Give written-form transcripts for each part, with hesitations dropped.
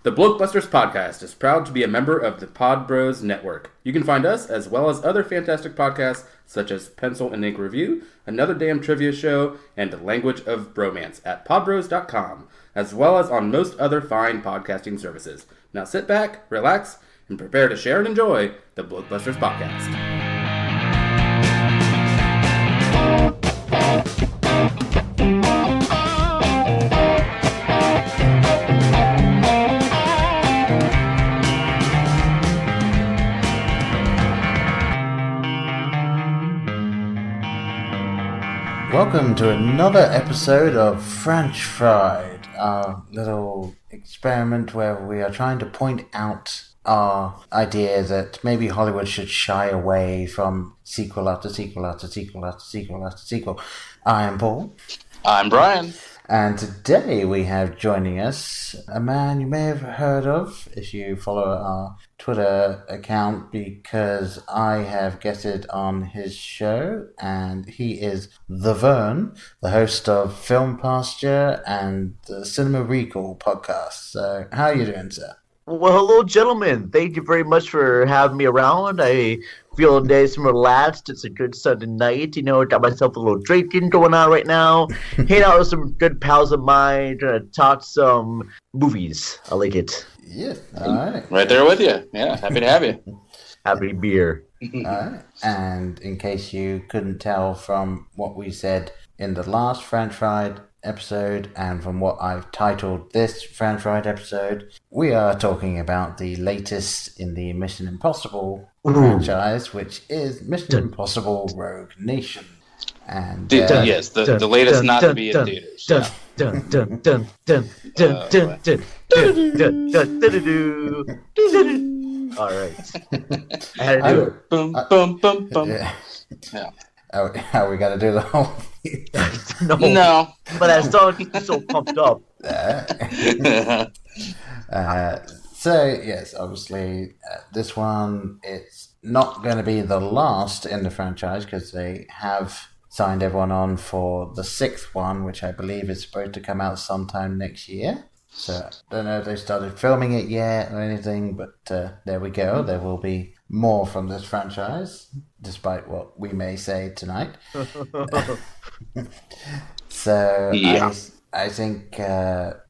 The Blokebusters podcast is proud to be a member of the Pod Bros Network. You can find us, as well as other fantastic podcasts, such as Pencil and Ink Review, Another Damn Trivia Show, and Language of Bromance at podbros.com, as well as on most other fine podcasting services. Now sit back, relax, and prepare to share and enjoy the Blokebusters podcast. Welcome to another episode of Franch-Fried, our little experiment where we are trying to point out our idea that maybe Hollywood should shy away from sequel after sequel after sequel after sequel after sequel. I am Paul. I'm Brian. And today we have joining us a man you may have heard of if you follow our Twitter account, because I have guested on his show, and he is the Vern, the host of Film Pasture and the Cinema Recall podcast. So how are you doing, sir? Well, hello, gentlemen. Thank you very much for having me around. I feel nice and relaxed. It's a good Sunday night. You know, got myself a little drinking going on right now. Hanging out with some good pals of mine, trying to talk some movies. I like it. Yeah, all right. Right there with you. Yeah, happy to have you. Happy beer. All right. And in case you couldn't tell from what we said in the last Franch-Fried episode and from what I've titled this Franch-Fried episode, we are talking about the latest in the Mission Impossible franchise, which is Mission Impossible Rogue Nation. And yes, the latest not to be in theaters. All right. I had to do it. Boom, boom, boom, boom. Yeah. Are we going to do the whole thing? No. But I saw it so pumped up. So, yes, obviously, this one, it's not going to be the last in the franchise, because they have signed everyone on for the sixth one, which I believe is supposed to come out sometime next year. So, I don't know if they started filming it yet or anything, but there we go. There will be more from this franchise, despite what we may say tonight. So, yeah. I think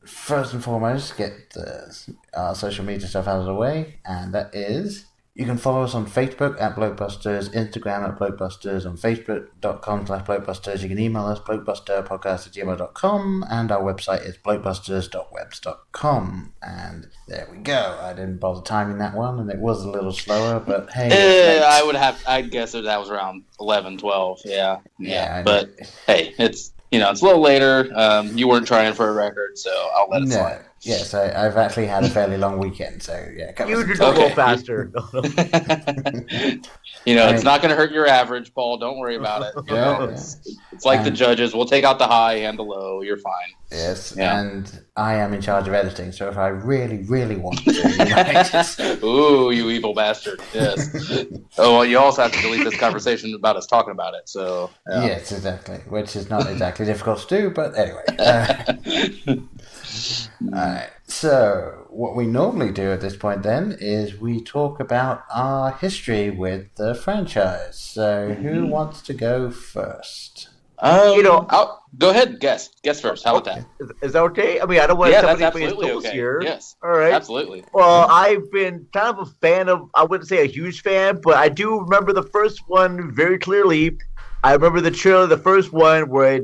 first and foremost, get our social media stuff out of the way, and that is, you can follow us on Facebook at Blokebusters, Instagram at Blokebusters, on Facebook.com/Blokebusters. You can email us, blokebusterpodcast@gmail.com, and our website is blokebusters.webs.com. And there we go. I didn't bother timing that one, and it was a little slower, but hey. I'd guess that was around 11, 12, yeah. But, know. Hey, it's a little later. You weren't trying for a record, so I'll let it slide. Yes, I've actually had a fairly long weekend, so yeah. You did a little faster. It's not going to hurt your average, Paul. Don't worry about it. It's like the judges. We'll take out the high and the low. You're fine. Yes, and I am in charge of editing, so if I really, really want to... Ooh, you evil bastard. Yes. Oh, well, you also have to delete this conversation about us talking about it, so... Yeah. Yes, exactly, which is not exactly difficult to do, but anyway. Alright, so what we normally do at this point then is we talk about our history with the franchise. So who wants to go first? Go ahead, guess first. How about that? Is that okay? I mean, I don't want to tell anybody's toes here. Yes, all right, absolutely. Well, I've been kind of a fan of, I wouldn't say a huge fan, but I do remember the first one very clearly. I remember the trailer, the first one, where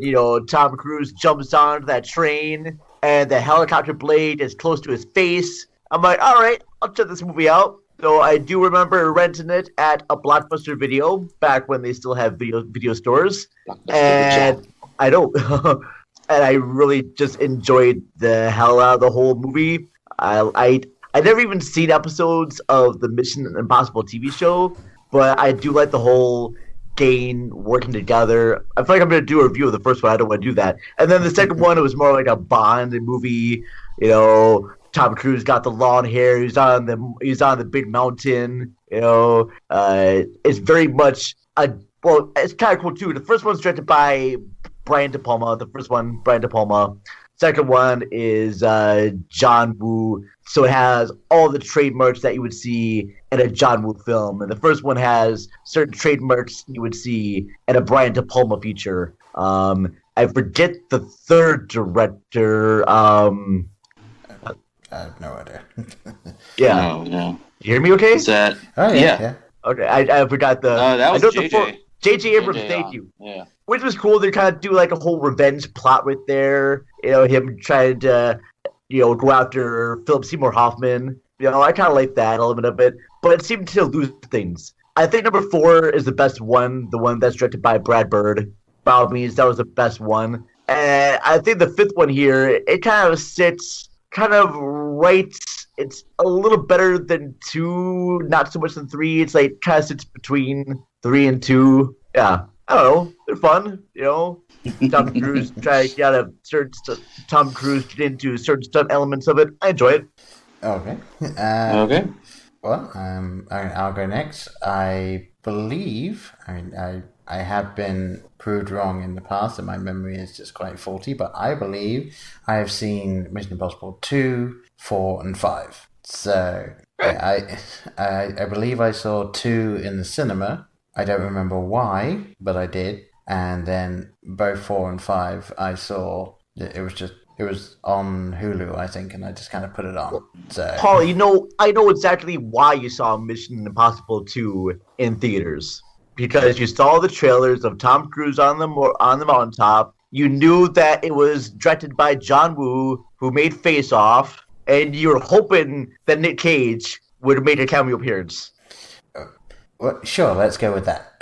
Tom Cruise jumps onto that train and the helicopter blade is close to his face. I'm like, all right, I'll check this movie out. So I do remember renting it at a Blockbuster Video back when they still have video stores. And I don't. And I really just enjoyed the hell out of the whole movie. I never even seen episodes of the Mission Impossible TV show, but I do like the whole gang working together. I feel like I'm going to do a review of the first one. I don't want to do that. And then the second one, it was more like a Bond movie. Tom Cruise got the long hair. He's on the big mountain. It's very much it's kind of cool too. The first one's directed by Brian De Palma. Second one is John Woo. So it has all the trademarks that you would see in a John Woo film. And the first one has certain trademarks you would see in a Brian De Palma feature. I forget the third director. I have no idea. Yeah. Oh, no. You hear me okay? Is that? Oh, yeah. Okay, I forgot the... that was I know JJ. J.J. Abrams, JJ thank on. you. Yeah. Which was cool. They kind of do like a whole revenge plot right there. You know, him trying to, go after Philip Seymour Hoffman. I kind of like that element of it. But it seemed to lose things. I think number 4 is the best one. The one that's directed by Brad Bird. By all means, that was the best one. And I think the 5th one here, it kind of sits kind of right. It's a little better than 2, not so much than 3. It's like kind of sits between 3 and 2. Yeah. I don't know. They're fun, Tom Cruise try to get Tom Cruise get into certain stunt elements of it. I enjoy it. Okay. Okay. Well, I'll go next. I believe, I have been proved wrong in the past, and my memory is just quite faulty, but I believe I have seen Mission Impossible 2, 4, and 5. So, I believe I saw 2 in the cinema. I don't remember why, but I did. And then both 4 and 5 I saw, it was on Hulu, I think, and I just kind of put it on. So, Paul, I know exactly why you saw Mission Impossible 2 in theaters. Because you saw the trailers of Tom Cruise on the mountaintop. You knew that it was directed by John Woo, who made Face Off, and you were hoping that Nick Cage would have made a cameo appearance. well, sure, let's go with that.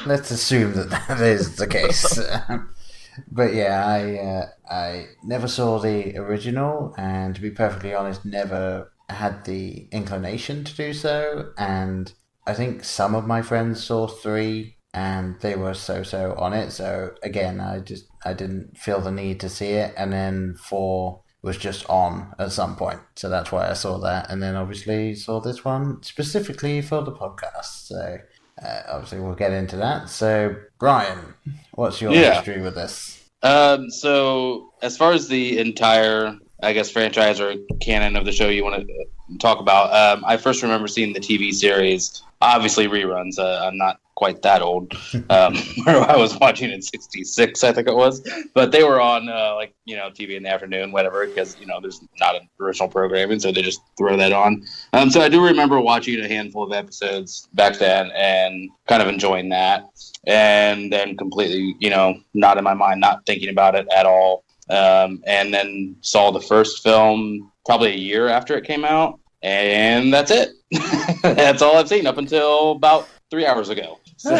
Let's assume that is the case. But yeah, I never saw the original, and to be perfectly honest, never had the inclination to do so. And I think some of my friends saw 3, and they were so on it. So again, I didn't feel the need to see it. And then 4 was just on at some point, so that's why I saw that. And then obviously saw this one specifically for the podcast. So obviously we'll get into that. So Brian, what's your history with this? So as far as the entire, I guess, franchise or canon of the show you want to talk about, I first remember seeing the TV series, obviously reruns. I'm not quite that old. I was watching in '66, I think it was, but they were on TV in the afternoon, whatever, because there's not an original programming, so they just throw that on. So I do remember watching a handful of episodes back then and kind of enjoying that, and then completely, not in my mind, not thinking about it at all. And then saw the first film probably a year after it came out, and that's it. That's all I've seen up until about 3 hours ago. So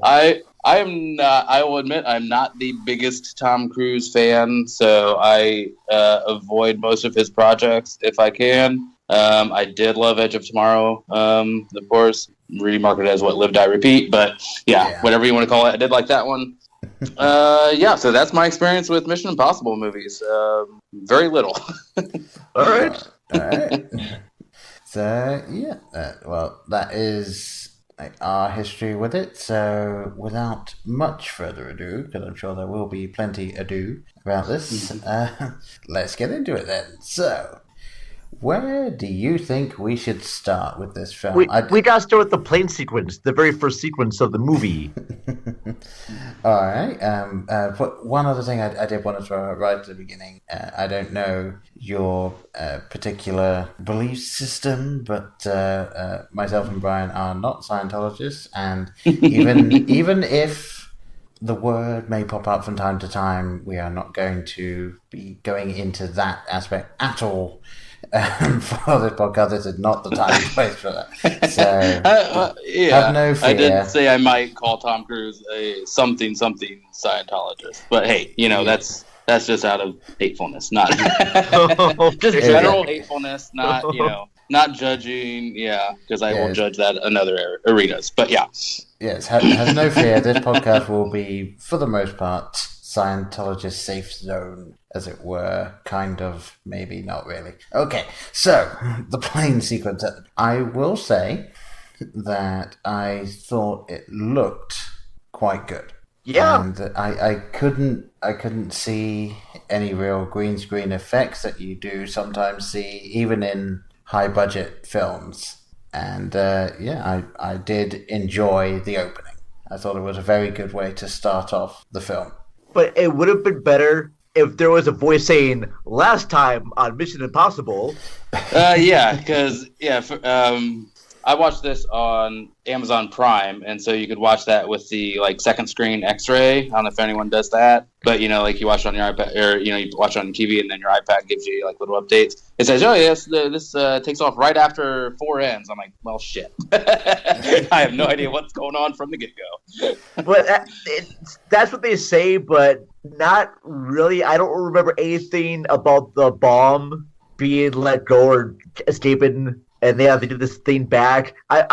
I am not. I will admit I'm not the biggest Tom Cruise fan, so I avoid most of his projects if I can. I did love Edge of Tomorrow, of course, remarketed as what Live Die Repeat, but yeah, whatever you want to call it, I did like that one. So that's my experience with Mission Impossible movies. Very little. All right. So well, that is our history with it. So without much further ado, because I'm sure there will be plenty ado about this, let's get into it then. So, where do you think we should start with this film? We gotta start with the plane sequence, the very first sequence of the movie. All right. But one other thing I did want to throw out right at the beginning. I don't know your particular belief system, but myself and Brian are not Scientologists, and even if the word may pop up from time to time, we are not going to be going into that aspect at all. For this podcast, this is not the time and place for that. So, have no fear. I did say I might call Tom Cruise a something Scientologist, but hey, that's just out of hatefulness, not just general hatefulness, not not judging. Yeah, because I will judge that in other arenas. But yeah, yes, have no fear. This podcast will be, for the most part, Scientologist safe zone, as it were, kind of, maybe, not really. Okay, so, the plane sequence. I will say that I thought it looked quite good. Yeah. And I couldn't I couldn't see any real green screen effects that you do sometimes see, even in high budget films. And I did enjoy the opening. I thought it was a very good way to start off the film. But it would have been better if there was a voice saying, last time on Mission Impossible. Because I watched this on Amazon Prime, and so you could watch that with the second screen X-ray. I don't know if anyone does that, but you watch it on your iPad, or you watch it on TV, and then your iPad gives you little updates. It says, "Oh yes, this takes off right after 4 ends." I'm like, "Well, shit, I have no idea what's going on from the get-go." But that's what they say, but not really. I don't remember anything about the bomb being let go or escaping. And they have to do this thing back. I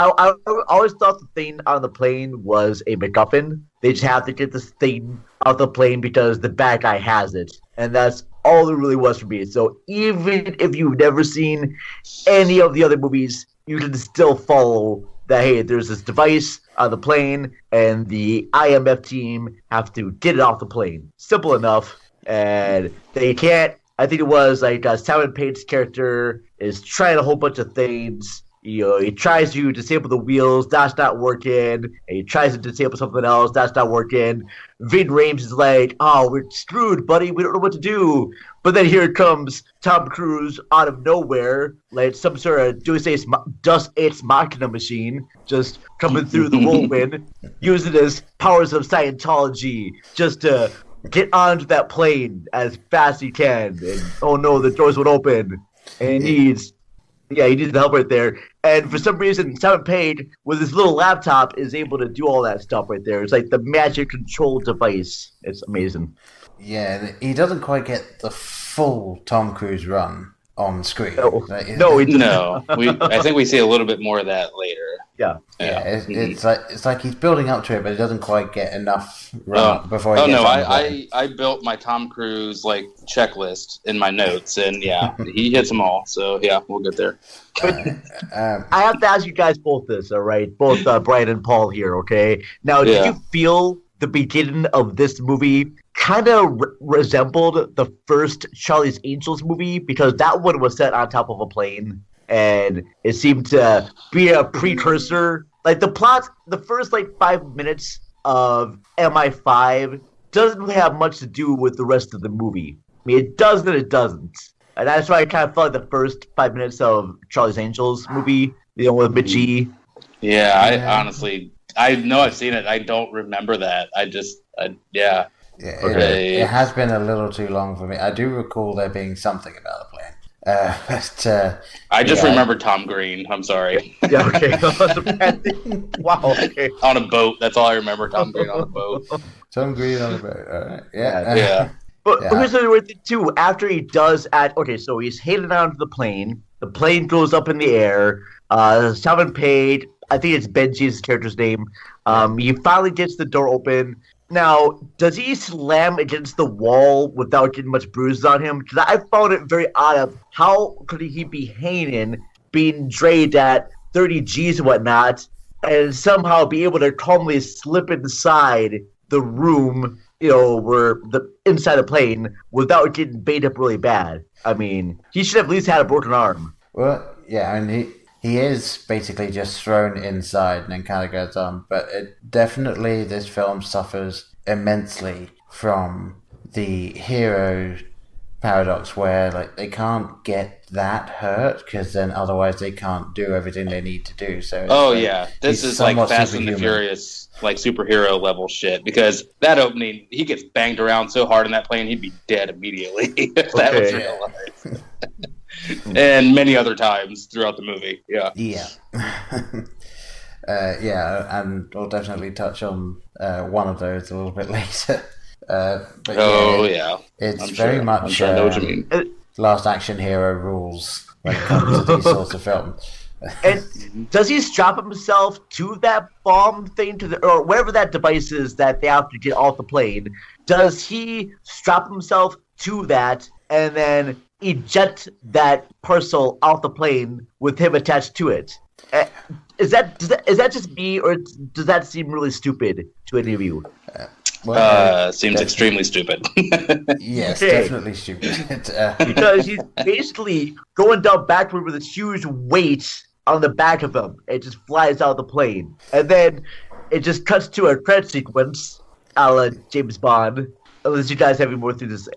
always thought the thing on the plane was a MacGuffin. They just have to get this thing out the plane because the bad guy has it. And that's all it really was for me. So even if you've never seen any of the other movies, you can still follow that, hey, there's this device on the plane, and the IMF team have to get it off the plane. Simple enough. And they can't. I think it was Simon Pegg's character is trying a whole bunch of things. He tries to disable the wheels, that's not working. And he tries to disable something else, that's not working. Vin Rames is like, "Oh, we're screwed, buddy. We don't know what to do." But then here comes Tom Cruise out of nowhere, like some sort of Deus Ex Machina machine, just coming through the whirlwind, using his powers of Scientology just to get onto that plane as fast as he can. And oh no, the doors would open. And he needs the help right there. And for some reason, Simon Pegg, with his little laptop, is able to do all that stuff right there. It's like the magic control device. It's amazing. Yeah, he doesn't quite get the full Tom Cruise run on screen. No, I think we see a little bit more of that later. Yeah. It's like he's building up to it, but he doesn't quite get enough run before he gets on the plane. I built my Tom Cruise checklist in my notes, and he hits them all. So we'll get there. I have to ask you guys both this, all right? Both Brian and Paul here, okay? Now, did you feel the beginning of this movie kind of resembled the first Charlie's Angels movie? Because that one was set on top of a plane. And it seemed to be a precursor. Like the plot, the first 5 minutes of MI5 doesn't really have much to do with the rest of the movie. I mean, it does and it doesn't. And that's why I kind of felt like the first 5 minutes of Charlie's Angels movie, with Mitchie. Yeah, I honestly, I know I've seen it. I don't remember that. It has been a little too long for me. I do recall there being something about the plane. I just remember Tom Green. I'm sorry. Yeah, okay. Wow, okay. On a boat. That's all I remember. Tom Green on a boat. Tom Green on a boat. All right. Yeah. But here's the weird thing, too. After he does so he's heading onto the plane. The plane goes up in the air. Simon Pegg, I think it's Benji's character's name. He finally gets the door open. Now, does he slam against the wall without getting much bruises on him? Because I found it very odd of how could he be hanging, being dragged at 30 G's and whatnot, and somehow be able to calmly slip inside the room, where the inside the plane without getting bait up really bad. I mean, he should have at least had a broken arm. Well, yeah, I mean, he is basically just thrown inside and then kind of goes on. But definitely this film suffers immensely from the hero paradox where they can't get that hurt because then otherwise they can't do everything they need to do. So this is Fast and the Furious, superhero level shit, because that opening, he gets banged around so hard in that plane he'd be dead immediately if that was real life. And many other times throughout the movie. And we'll definitely touch on one of those a little bit later. It's very much I know what you mean. Last Action Hero rules when it comes to these sorts of films. And does he strap himself to that bomb thing, or whatever that device is that they have to get off the plane? Does he strap himself to that and then eject that parcel off the plane with him attached to it? Is that just me, or does that seem really stupid to any of you? Seems extremely stupid. Yes, Okay. definitely stupid. Because he's basically going down backward with this huge weight on the back of him. It just flies out of the plane. And then it just cuts to a credit sequence, a la James Bond. Unless you guys have any more through this.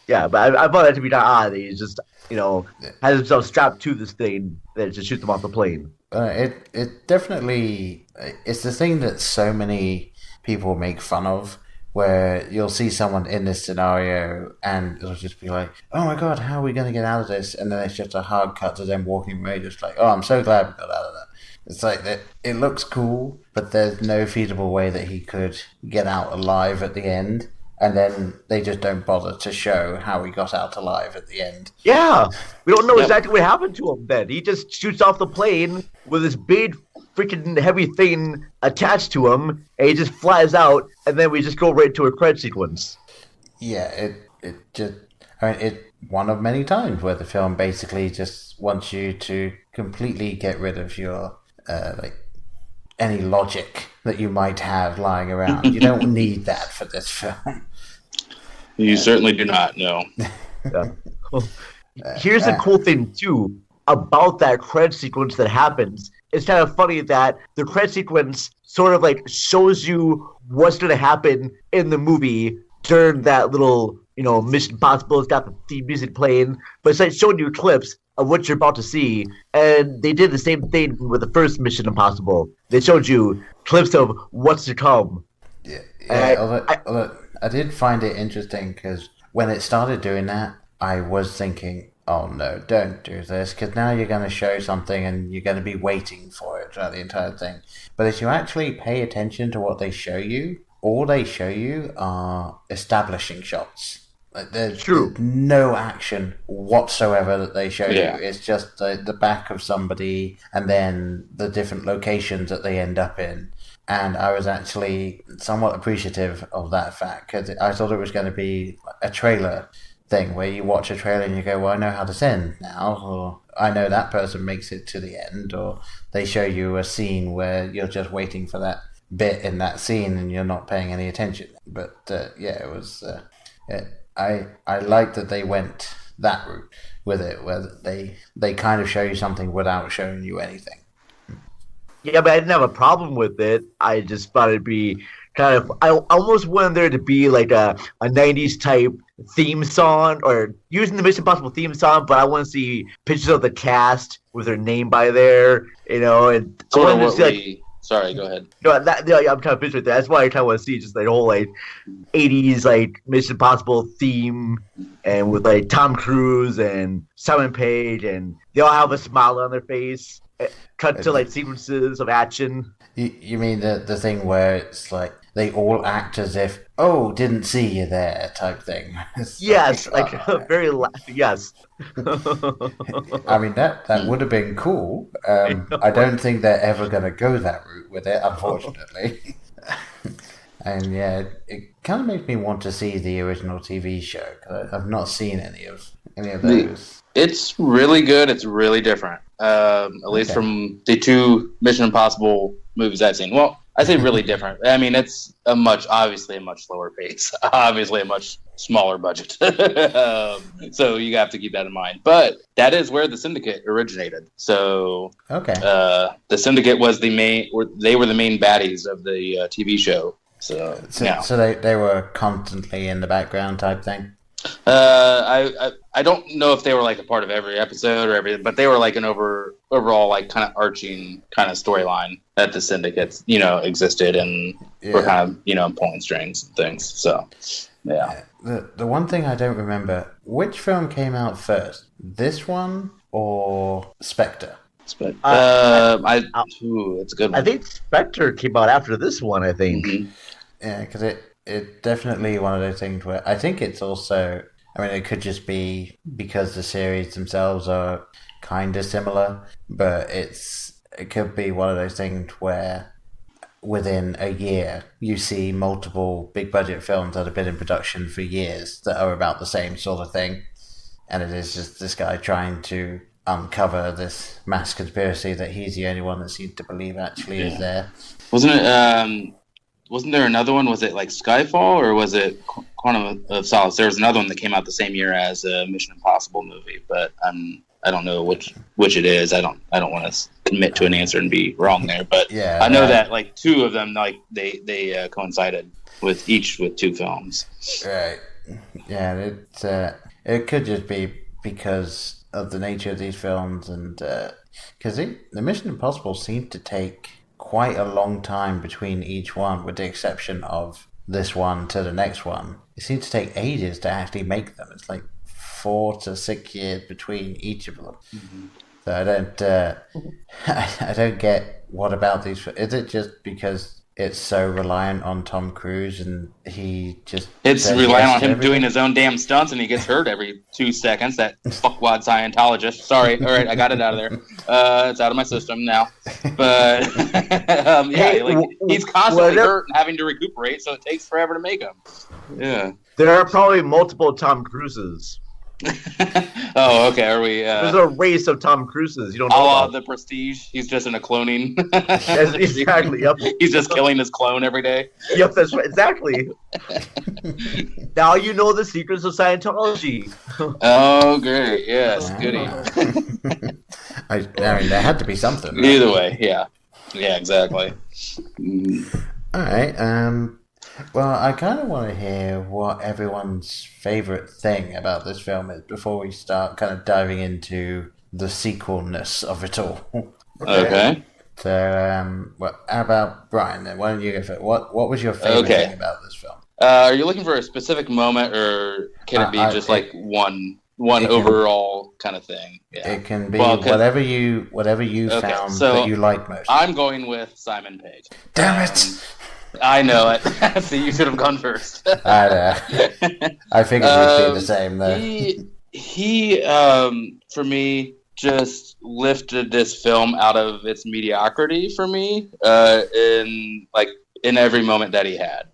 Yeah, but I found that to be not odd. He's just, has himself strapped to this thing that just shoots him off the plane. It definitely, it's the thing that so many people make fun of, where you'll see someone in this scenario and it'll just be like, oh my god, how are we going to get out of this? And then it's just a hard cut to them walking away, just like, oh, I'm so glad we got out of that. It's like that. It looks cool, but there's no feasible way that he could get out alive at the end. And then they just don't bother to show how he got out alive at the end. Yeah, we don't know exactly what happened to him then. He just shoots off the plane with this big freaking heavy thing attached to him, and he just flies out, and then we just go right to a credit sequence. Yeah, it's one of many times where the film basically just wants you to completely get rid of your, any logic that you might have lying around. You don't need that for this film. You certainly do not, no. Yeah. Here's the cool thing, too, about that credit sequence that happens. It's kind of funny that the credit sequence sort of shows you what's going to happen in the movie during that little, Mission Impossible. It's got the theme music playing, but it's showing you clips of what you're about to see. And they did the same thing with the first Mission Impossible. They showed you clips of what's to come. Although I did find it interesting because when it started doing that, I was thinking, oh no, don't do this, because now you're going to show something and you're going to be waiting for it throughout the entire thing. But if you actually pay attention to what they show you, all they show you are establishing shots. There's no action whatsoever that they show you. It's just the back of somebody and then the different locations that they end up in. And I was actually somewhat appreciative of that fact, because I thought it was going to be a trailer thing where you watch a trailer and you go, well, I know how this ends now, or I know that person makes it to the end, or they show you a scene where you're just waiting for that bit in that scene and you're not paying any attention. But it was... I like that they went that route with it, where they kind of show you something without showing you anything. Yeah, but I didn't have a problem with it. I just thought it'd be kind of... I almost wanted there to be like a 90s type theme song, or using the Mission Impossible theme song, but I want to see pictures of the cast with their name by there, and sort of what we... Sorry, go ahead. No, I'm kind of picturing that. That's why I kind of want to see just the whole 80s Mission Impossible theme, and with Tom Cruise and Simon Pegg, and they all have a smile on their face. Cut to sequences of action. You mean the thing where it's like they all act as if, oh, didn't see you there type thing? Yes, yes. I mean, that would have been cool. I don't think they're ever going to go that route with it, unfortunately. And yeah, it kind of makes me want to see the original TV show, because I've not seen any of those. It's really good. It's really different. At least from the two Mission Impossible movies I've seen. Well, I say really different. I mean, it's obviously a much slower pace. Obviously a much smaller budget. So you have to keep that in mind. But that is where the Syndicate originated. So the Syndicate was they were the main baddies of the TV show. So they were constantly in the background type thing. I don't know if they were a part of every episode or everything, but they were an overall kind of arching kind of storyline that the Syndicates existed and were kind of pulling strings and things. So yeah. The one thing I don't remember, which film came out first, this one or Spectre? It's a good one. I think Spectre came out after this one. I think. Mm-hmm. Yeah, because it's definitely one of those things where I think it's also... I mean, it could just be because the series themselves are kind of similar, but it could be one of those things where within a year you see multiple big budget films that have been in production for years that are about the same sort of thing, and it is just this guy trying to uncover this mass conspiracy that he's the only one that seems to believe actually is there. Wasn't it wasn't there another one? Was it like Skyfall or was it Quantum of Solace? There was another one that came out the same year as a Mission Impossible movie, but I don't know which it is. I don't want to commit to an answer and be wrong there, but Yeah, I know that like two of them like they coincided with 2 films. Right. Yeah, it could just be because of the nature of these films, and because the Mission Impossible seemed to take quite a long time between each one, with the exception of this one to the next one. It seemed to take ages to actually make them. It's like 4 to 6 years between each of them. Mm-hmm. So I don't get what about these. Is it just because it's so reliant on Tom Cruise and he just... It's reliant on him doing his own damn stunts and he gets hurt every 2 seconds. That fuckwad Scientologist. Sorry. All right, I got it out of there. It's out of my system now. But, he's constantly hurt and having to recuperate, so it takes forever to make him. Yeah. There are probably multiple Tom Cruises. Oh, okay. Are we? There's a race of Tom Cruises. You don't know about the Prestige. He's just in a cloning. Yes, exactly. Yep. He's just killing his clone every day. Yep, that's right. Exactly. Now you know the secrets of Scientology. Oh, great. Yes, goody. I mean, there had to be something. Right? Either way, yeah, exactly. All right. Well, I kind of want to hear what everyone's favorite thing about this film is before we start kind of diving into the sequelness of it all. Okay. So, how about Brian then? Why don't you go first? What was your favorite thing about this film? Are you looking for a specific moment, or can it be just like one overall kind of thing? Yeah. It can be whatever you found that you liked most. I'm going with Simon Pegg. Damn it! I know it. See, you should have gone first. I know. I figured you'd be the same though. He for me, just lifted this film out of its mediocrity for me, in every moment that he had.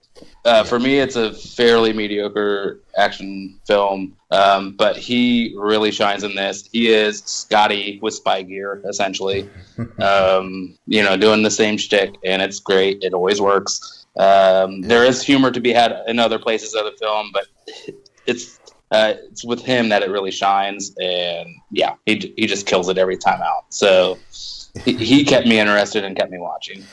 For me, it's a fairly mediocre action film, but he really shines in this. He is Scotty with spy gear, essentially, doing the same shtick, and it's great. It always works. There is humor to be had in other places of the film, but it's with him that it really shines, and yeah, he just kills it every time out. So he kept me interested and kept me watching.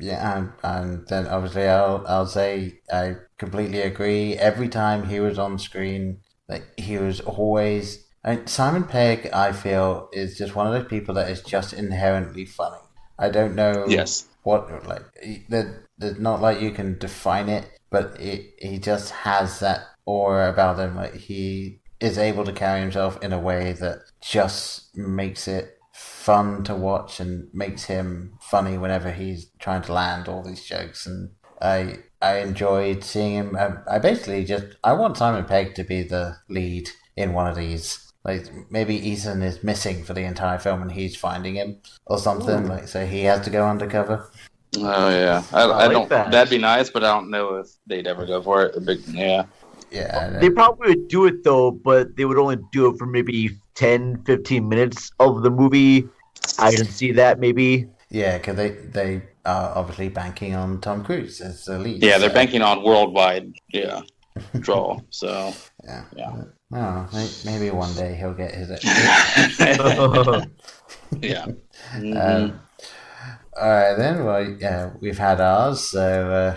Yeah, and then obviously I'll say I completely agree. Every time he was on screen, like he was always. Simon Pegg, I feel, is just one of those people that is just inherently funny. I don't know. Yes. There's not like you can define it, but he just has that aura about him. Like he is able to carry himself in a way that just makes it fun to watch and makes him funny whenever he's trying to land all these jokes. And I enjoyed seeing him. I want Simon Pegg to be the lead in one of these. Like maybe Ethan is missing for the entire film and he's finding him or something. Like so he has to go undercover. Oh yeah, I don't. That'd be nice, but I don't know if they'd ever go for it. Yeah. They probably would do it though, but they would only do it for maybe 10, 15 minutes of the movie. I can see that maybe. Yeah, because they are obviously banking on Tom Cruise as the lead. Yeah, they're banking on worldwide. Yeah. Draw. So. Yeah. Oh, maybe one day he'll get his. Yeah. Mm-hmm. All right then. Well, yeah, we've had ours. So,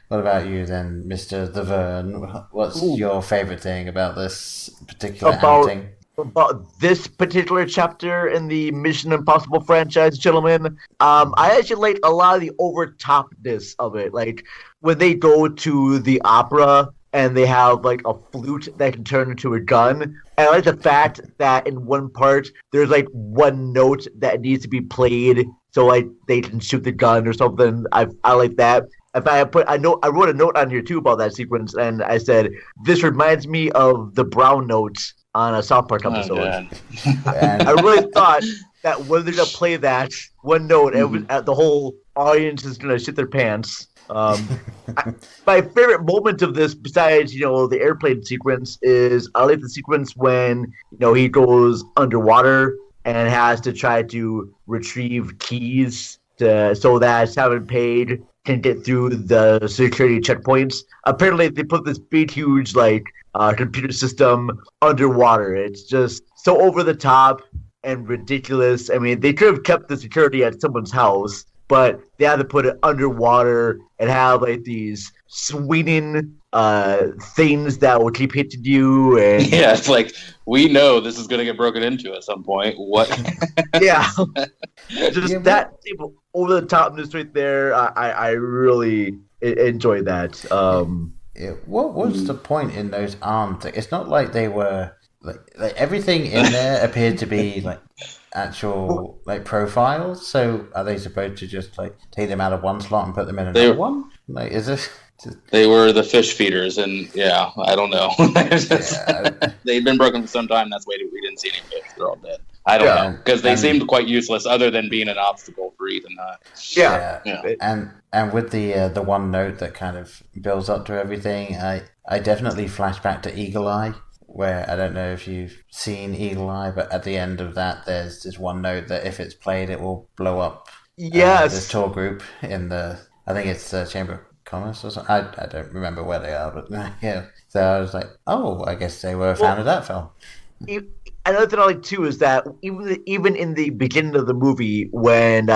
what about you then, Mr. The Vern? What's your favorite thing about this particular outing? About this particular chapter in the Mission Impossible franchise, gentlemen, I actually like a lot of the overtopness of it. Like when they go to the opera and they have like a flute that can turn into a gun. And I like the fact that in one part there's like one note that needs to be played so like they can shoot the gun or something. I like that. In fact, I wrote a note on here too about that sequence, and I said this reminds me of the brown notes on a South Park episode. And I really thought that when they're gonna play that one note, the whole audience is gonna shit their pants. My favorite moment of this, besides the airplane sequence, is I like the sequence when he goes underwater and has to try to retrieve keys so that Simon Pegg can get through the security checkpoints. Apparently, they put this big, huge computer system underwater. It's just so over the top and ridiculous. I mean, they could have kept the security at someone's house, but they had to put it underwater and have like these swinging things that will keep hitting you. And Yeah, it's like we know this is going to get broken into at some point. What? yeah, just that over the top news right there. I really enjoyed that. What was the point in those arm things? It's not like they were like everything in there appeared to be like actual like profiles. So are they supposed to just like take them out of one slot and put them in another one? Like, is this? They were the fish feeders, and yeah, I don't know. They'd been broken for some time. That's why we didn't see any fish. They're all dead. I don't know because they seemed quite useless, other than being an obstacle for Ethan Hunt. Yeah. And with the one note that kind of builds up to everything, I definitely flash back to Eagle Eye, where I don't know if you've seen Eagle Eye, but at the end of that, there's this one note that if it's played, it will blow up. Yes. This tour group in I think it's the Chamber of Commerce or something. I don't remember where they are, but yeah. So I was like, oh, I guess they were a fan of that film. Another thing I like too is that even in the beginning of the movie, when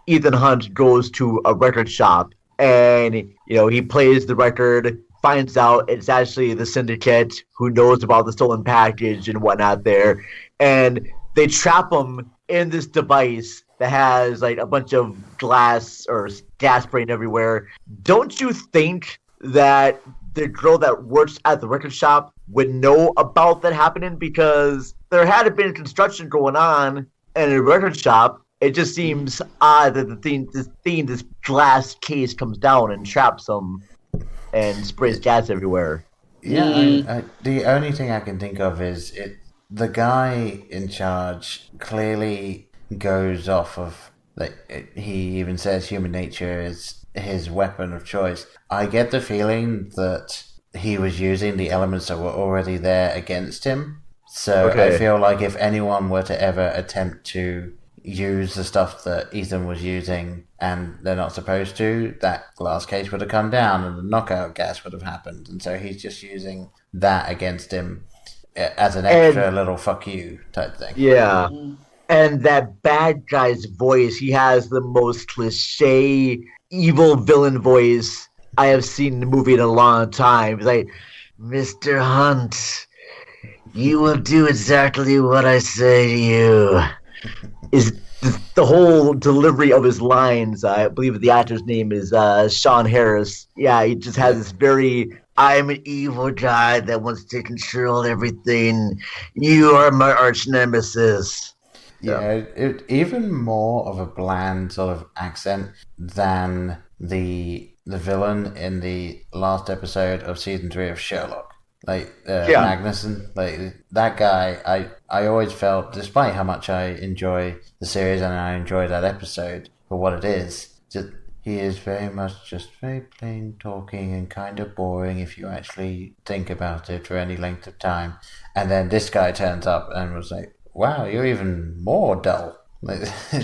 Ethan Hunt goes to a record shop and he plays the record, finds out it's actually the syndicate who knows about the stolen package and whatnot there, and they trap him in this device that has like a bunch of glass or gas spraying everywhere. Don't you think that the girl that works at the record shop would know about that happening? Because there had been construction going on in a record shop. It just seems odd that this glass case comes down and traps them and sprays gas everywhere. Yeah, the only thing I can think of is the guy in charge clearly goes off of, like, he even says human nature is his weapon of choice. I get the feeling that he was using the elements that were already there against him. So I feel like if anyone were to ever attempt to use the stuff that Ethan was using and they're not supposed to, that glass case would have come down and the knockout gas would have happened. And so he's just using that against him as an extra little fuck you type thing. Yeah. And that bad guy's voice, he has the most cliche evil villain voice I have seen in the movie in a long time. He's like, Mr. Hunt, you will do exactly what I say to you. Is the whole delivery of his lines. I believe the actor's name is Sean Harris. Yeah, he just has this very, I'm an evil guy that wants to control everything. You are my arch nemesis. Yeah, even more of a bland sort of accent than the villain in the last episode of season 3 of Sherlock. Like, Magnuson, like, that guy, I always felt, despite how much I enjoy the series and I enjoy that episode for what it is, that he is very much just very plain talking and kind of boring if you actually think about it for any length of time. And then this guy turns up and was like, wow, you're even more dull. Like,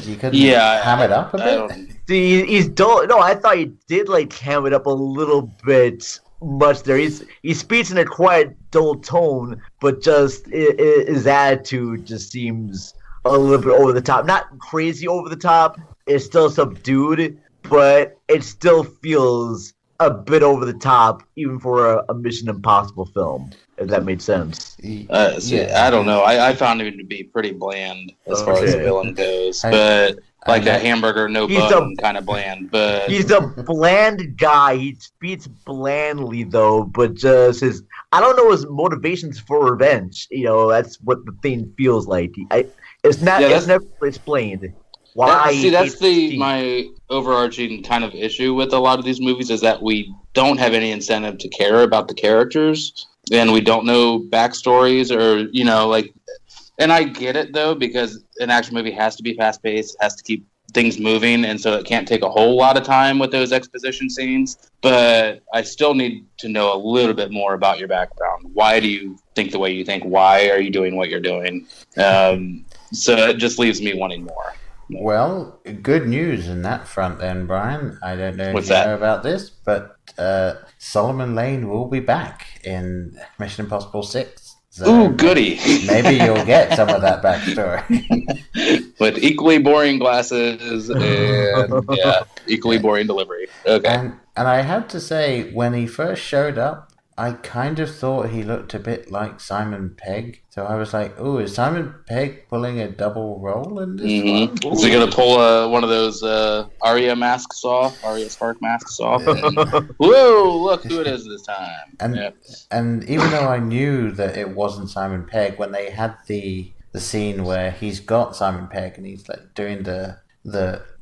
you couldn't ham it up a bit? See, he's dull. No, I thought he did like ham it up a little bit much there. He speaks in a quiet, dull tone, but just his attitude just seems a little bit over the top. Not crazy over the top. It's still subdued, but it still feels a bit over the top, even for a Mission Impossible film. If that made sense. I don't know. I found him to be pretty bland as far as the villain goes, but like a hamburger, no bun, kind of bland. But he's a bland guy. He speaks blandly, though, but just I don't know his motivations for revenge. That's what the thing feels like. It's never explained. Why? That's my overarching kind of issue with a lot of these movies is that we don't have any incentive to care about the characters. And we don't know backstories or, and I get it though, because an action movie has to be fast paced, has to keep things moving. And so it can't take a whole lot of time with those exposition scenes, but I still need to know a little bit more about your background. Why do you think the way you think? Why are you doing what you're doing? So it just leaves me wanting more. Well, good news in that front then, Brian. I don't know What's if you that? know about this, but Solomon Lane will be back in Mission Impossible 6. So Ooh, goody. Maybe you'll get some of that backstory. With equally boring glasses and equally boring delivery. Okay. And I have to say, when he first showed up, I kind of thought he looked a bit like Simon Pegg. So I was like, "Oh, is Simon Pegg pulling a double role in this one?" Is he going to pull one of those Arya masks off? Arya Stark masks off? Whoa, look who it is this time. And even though I knew that it wasn't Simon Pegg, when they had the scene where he's got Simon Pegg and he's like doing the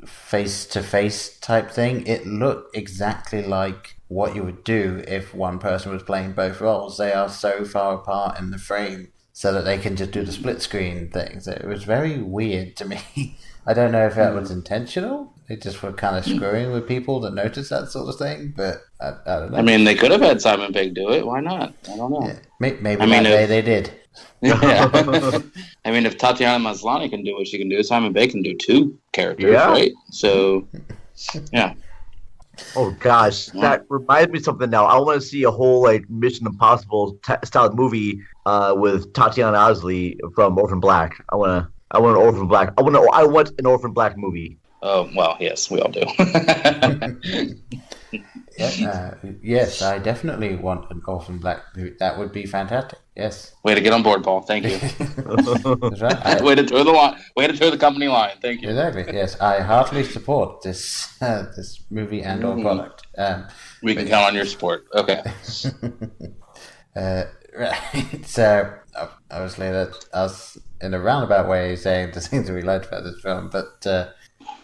face-to-face type thing, it looked exactly like what you would do if one person was playing both roles. They are so far apart in the frame so that they can just do the split screen thing. So it was very weird to me. I don't know if that was intentional. They just were kind of screwing with people that noticed that sort of thing, but I don't know. I mean, they could have had Simon Pegg do it. Why not? I don't know. Yeah, maybe that day they did. Yeah. I mean, if Tatiana Maslany can do what she can do, Simon Pegg can do 2 characters, right? So, yeah. Oh gosh, that reminds me of something now. I want to see a whole like Mission Impossible style movie with Tatiana Maslany from Orphan Black. I want an Orphan Black. I want an Orphan Black movie. Oh well, yes, we all do. Yes, I definitely want an Orphan Black movie. That would be fantastic. Yes. Way to get on board, Paul. Thank you. That's right. Way to toe the line. Way to toe the company line. Thank you. Exactly. Yes, I heartily support this this movie and or product. We can count on your support. Okay. Right. So obviously that us in a roundabout way saying the things that we liked about this film, but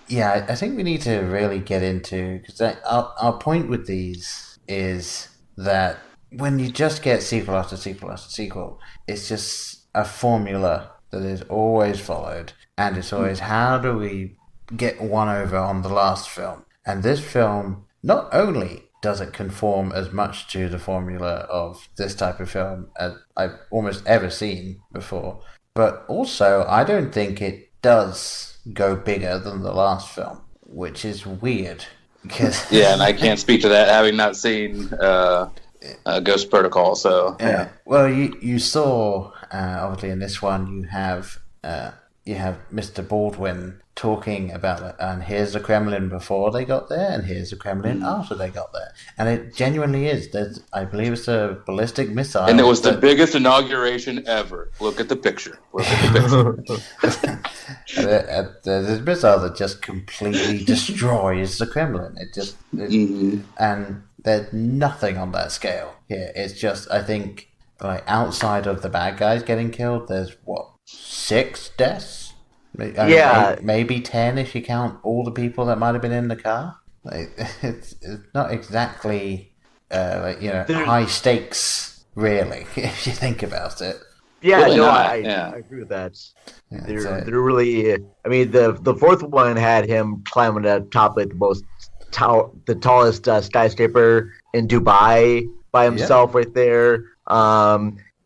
yeah, I think we need to really get into, because our point with these is that when you just get sequel after sequel after sequel, it's just a formula that is always followed, and it's always how do we get one over on the last film. And this film, not only does it conform as much to the formula of this type of film as I've almost ever seen before, but also I don't think it does go bigger than the last film, which is weird. Because yeah, and I can't speak to that having not seen Ghost Protocol. So yeah. Well, you saw obviously in this one you have Mr. Baldwin talking about it, and here's the Kremlin before they got there, and here's the Kremlin after they got there, and it genuinely is. I believe it's a ballistic missile, and it was the biggest inauguration ever. Look at the picture. There's a missile that just completely destroys the Kremlin. And there's nothing on that scale here. It's just, I think, like outside of the bad guys getting killed, there's 6 deaths. Maybe 10 if you count all the people that might have been in the car. It's not exactly high stakes, really, if you think about it. Yeah, really I agree with that. Yeah, they're really. I mean, the fourth one had him climbing the top of the tallest skyscraper in Dubai by himself, right there.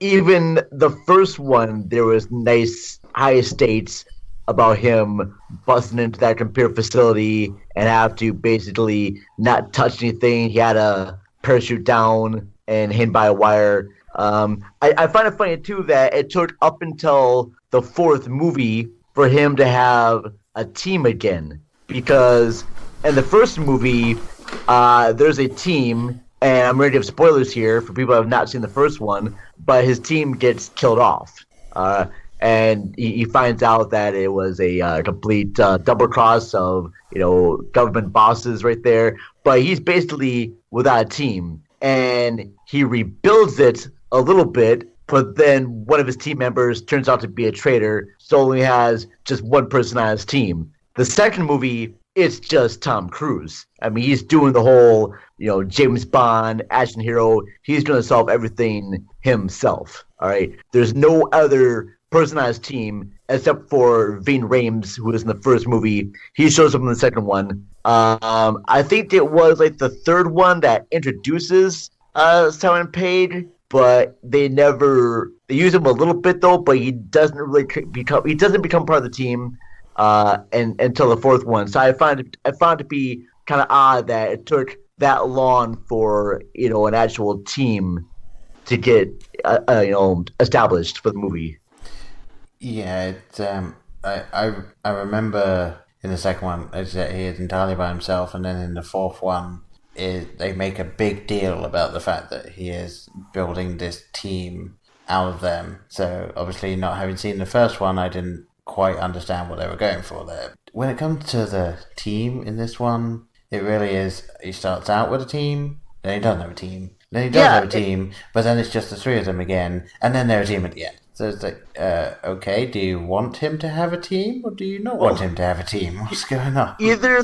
Even the first one, there was nice high stakes about him busting into that computer facility and have to basically not touch anything. He had a parachute down and hang by a wire. I find it funny too that it took up until the 4th movie for him to have a team again, because in the first movie there's a team, and I'm ready to have spoilers here for people who have not seen the first one, but his team gets killed off. And he finds out that it was a complete double cross of government bosses right there. But he's basically without a team, and he rebuilds it a little bit. But then one of his team members turns out to be a traitor, so only has just one person on his team. The second movie, it's just Tom Cruise. I mean, he's doing the whole James Bond action hero. He's going to solve everything himself. All right, there's no other person on his team except for Ving Rhames, who was in the first movie. He shows up in the second one. I think it was like the third one that introduces Simon Pegg, but they use him a little bit though. But he doesn't really become part of the team. and until the fourth one. So I found it to be kind of odd that it took that long for an actual team to get established for the movie. Yeah, I remember in the second one he is entirely by himself, and then in the fourth one, they make a big deal about the fact that he is building this team out of them. So obviously, not having seen the first one, I didn't quite understand what they were going for there. When it comes to the team in this one, it really is. He starts out with a team, then he doesn't have a team, then he does have a team, but then it's just the three of them again, and then they're a team at the end. So it's like, okay, do you want him to have a team, or do you not want him to have a team? What's going on? Either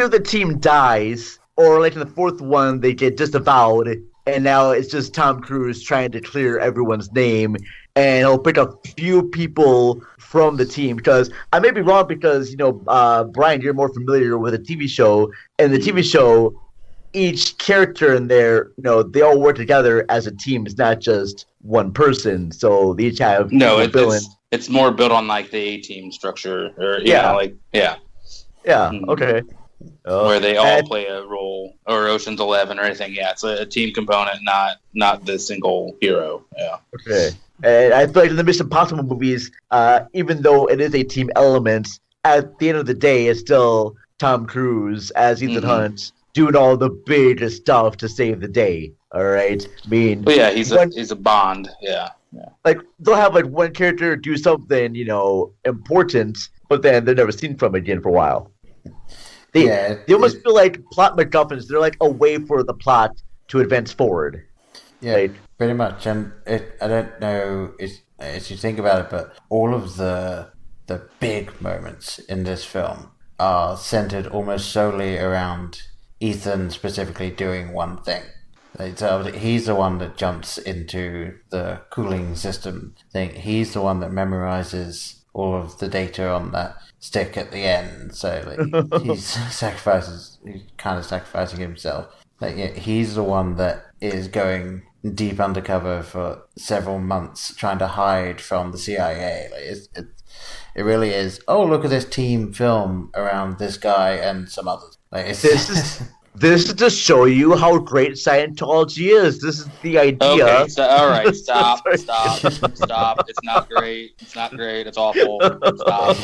the team dies, or like in the fourth one, they get disavowed, and now it's just Tom Cruise trying to clear everyone's name, and he'll pick a few people from the team. Because I may be wrong, because Brian, you're more familiar with a TV show, and the TV show, each character in there, they all work together as a team. It's not just one person, so they each have it's more built on like the A-team structure, or okay. Where they all play a role, or Ocean's 11 or anything. Yeah, it's a team component, not the single hero. Yeah. Okay. And I feel like in the Mission Impossible movies, even though it is a team element, at the end of the day, it's still Tom Cruise as Ethan Hunt doing all the big stuff to save the day. All right. I mean, he's a Bond. Yeah. Like they'll have like one character do something important, but then they're never seen from it again for a while. They almost feel like plot MacGuffins. They're like a way for the plot to advance forward. Yeah, pretty much. And I don't know as you think about it, but all of the big moments in this film are centered almost solely around Ethan specifically doing one thing. So he's the one that jumps into the cooling system thing. He's the one that memorizes all of the data on that stick at the end. So he's kind of sacrificing himself. He's the one that is going deep undercover for several months trying to hide from the CIA. It really is, oh, look at this team film around this guy and some others. This is to show you how great Scientology is. This is the idea. Okay, all right, stop. It's not great. It's awful. Stop.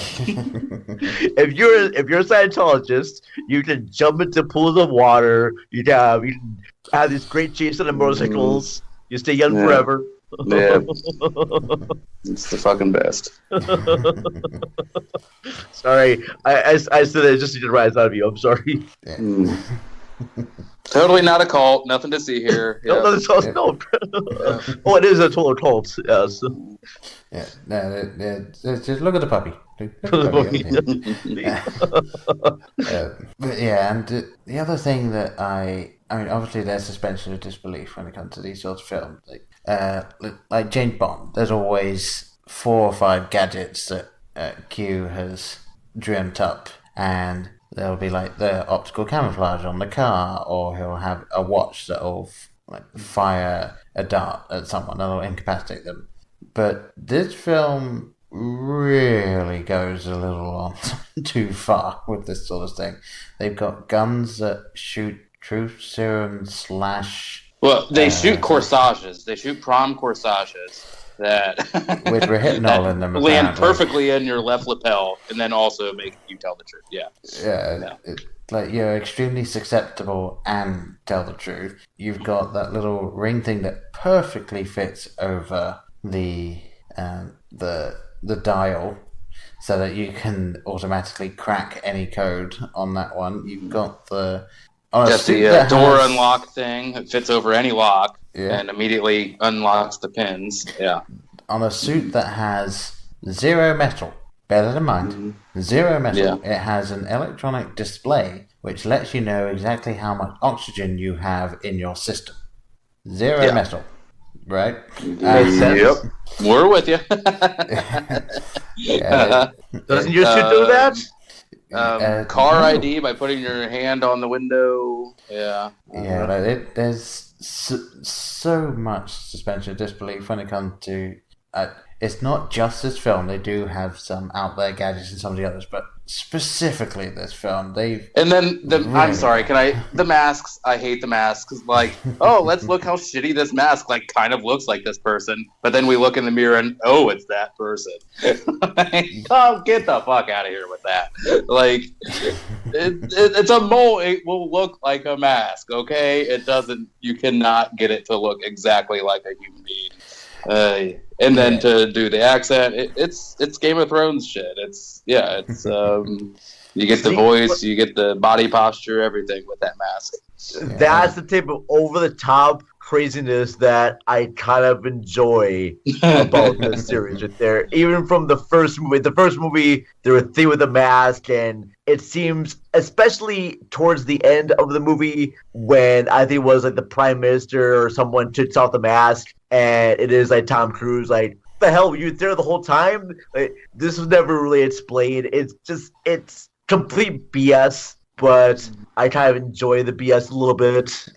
If you're a Scientologist, you can jump into pools of water. You can have these great chases on motorcycles. You stay young forever. Yeah, it's the fucking best. Sorry, I said it just to rise out of you. I'm sorry. Yeah. Totally not a cult. Nothing to see here. No. Oh, it is a total cult. Yes. Yeah. No, just look at the puppy. And the other thing that I mean, obviously there's suspension of disbelief when it comes to these sorts of films. Like James Bond, there's always 4 or 5 gadgets that Q has dreamt up, and there'll be like the optical camouflage on the car, or he'll have a watch that'll fire a dart at someone that'll incapacitate them. But this film really goes a little on too far with this sort of thing. They've got guns that shoot truth serum / Well, they shoot corsages. They shoot prom corsages that with retinol in them land apparently. perfectly in your left lapel, and then also make you tell the truth. Like you're extremely susceptible and tell the truth. You've got that little ring thing that perfectly fits over the dial, so that you can automatically crack any code on that one. You've got the door unlock thing. It fits over any lock and immediately unlocks the pins. Yeah. On a suit that has 0 metal, bear that in mind, 0 metal, it has an electronic display which lets you know exactly how much oxygen you have in your system. 0 metal, right? Yep. We're with you. Doesn't your suit do that? Car ID by putting your hand on the window. There's so much suspension of disbelief when it comes to it's not just this film. They do have some out there gadgets in some of the others, but specifically this film, they've... And then I'm really- sorry, the masks? I hate the masks. Like, oh, let's look how shitty this mask like kind of looks like this person. But then we look in the mirror and oh, it's that person. Oh, get the fuck out of here with that. Like, it's a mole. It will look like a mask. Okay, it doesn't. You cannot get it to look exactly like a human being. And then to do the accent, it's Game of Thrones shit. It's you get the voice, you get the body posture, everything with that mask. That's the type of over-the-top craziness that I kind of enjoy about this series right there. Even from the first movie. The first movie, there was a thing with the mask, and it seems, especially towards the end of the movie, when I think it was like the Prime Minister or someone takes off the mask, and it is like Tom Cruise, like, the hell, were you there the whole time? Like, this was never really explained. It's complete BS, but I kind of enjoy the BS a little bit.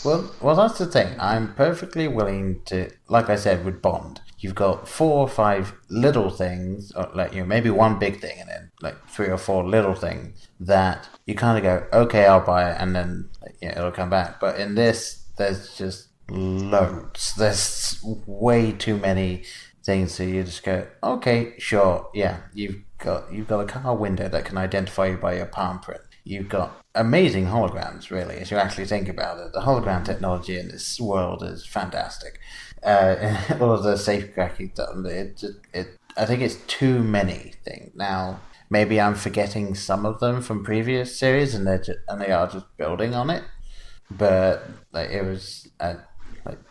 Well, that's the thing. I'm perfectly willing to, like I said, with Bond, you've got 4 or 5 little things, or like, maybe one big thing, and then like 3 or 4 little things that you kind of go, okay, I'll buy it, and then it'll come back. But in this, there's just loads. There's way too many things, so you just go, okay, sure, yeah, you've got a car window that can identify you by your palm print. You've got amazing holograms, really, as you actually think about it. The hologram technology in this world is fantastic. All of the safecracking stuff, I think it's too many things. Now, maybe I'm forgetting some of them from previous series, and they are just building on it. But like, it was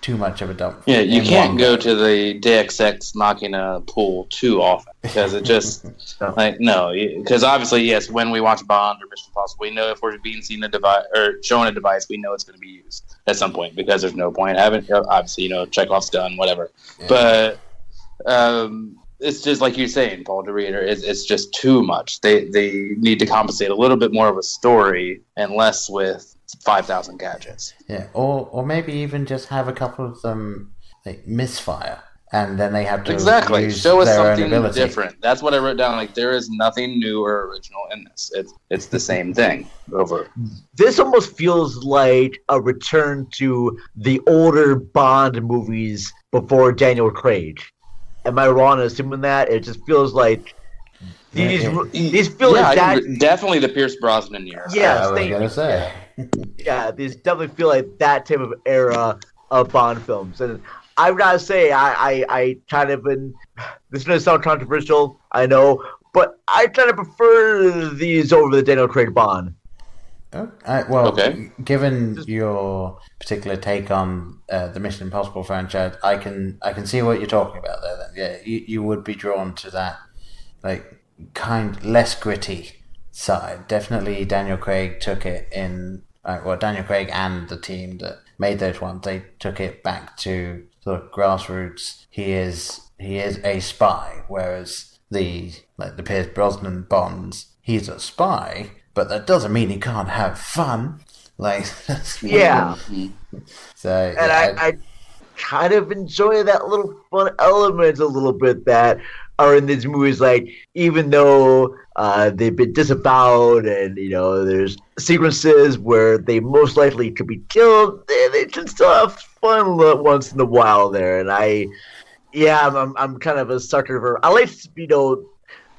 too much of a dump. Yeah, you can't go to the Deus Ex Machina pool too often because it just because obviously, yes, when we watch Bond or Mission Impossible, we know if we're being seen a device or shown a device, we know it's going to be used at some point because there's no point having obviously Chekhov's gun, whatever. Yeah. But it's just like you're saying, Paul. To reiterate, it's just too much. They need to compensate a little bit more of a story and less with 5,000 gadgets. Yeah, or maybe even just have a couple of them misfire, and then they have to use show us their something own ability. different. That's what I wrote down. Like, there is nothing new or original in this. It's the same thing over. This almost feels like a return to the older Bond movies before Daniel Craig. Am I wrong in assuming that? It just feels like these feel like that. Definitely the Pierce Brosnan year. Yeah, I was gonna say. Yeah, these definitely feel like that type of era of Bond films, and I've got to say, I kind of been. This is gonna sound controversial, I know, but I kind of prefer these over the Daniel Craig Bond. Given your particular take on the Mission Impossible franchise, I can see what you're talking about there. Then, yeah, you would be drawn to that, less gritty side. Definitely, Daniel Craig took it in. Daniel Craig and the team that made those ones, they took it back to sort of grassroots. He is a spy, whereas the Pierce Brosnan Bonds, he's a spy, but that doesn't mean he can't have fun. Yeah. So, and I kind of enjoy that little fun element a little bit that are in these movies. Like, even though they've been disavowed, and there's sequences where they most likely could be killed, they can still have fun once in a while there. And I'm kind of a sucker for. I like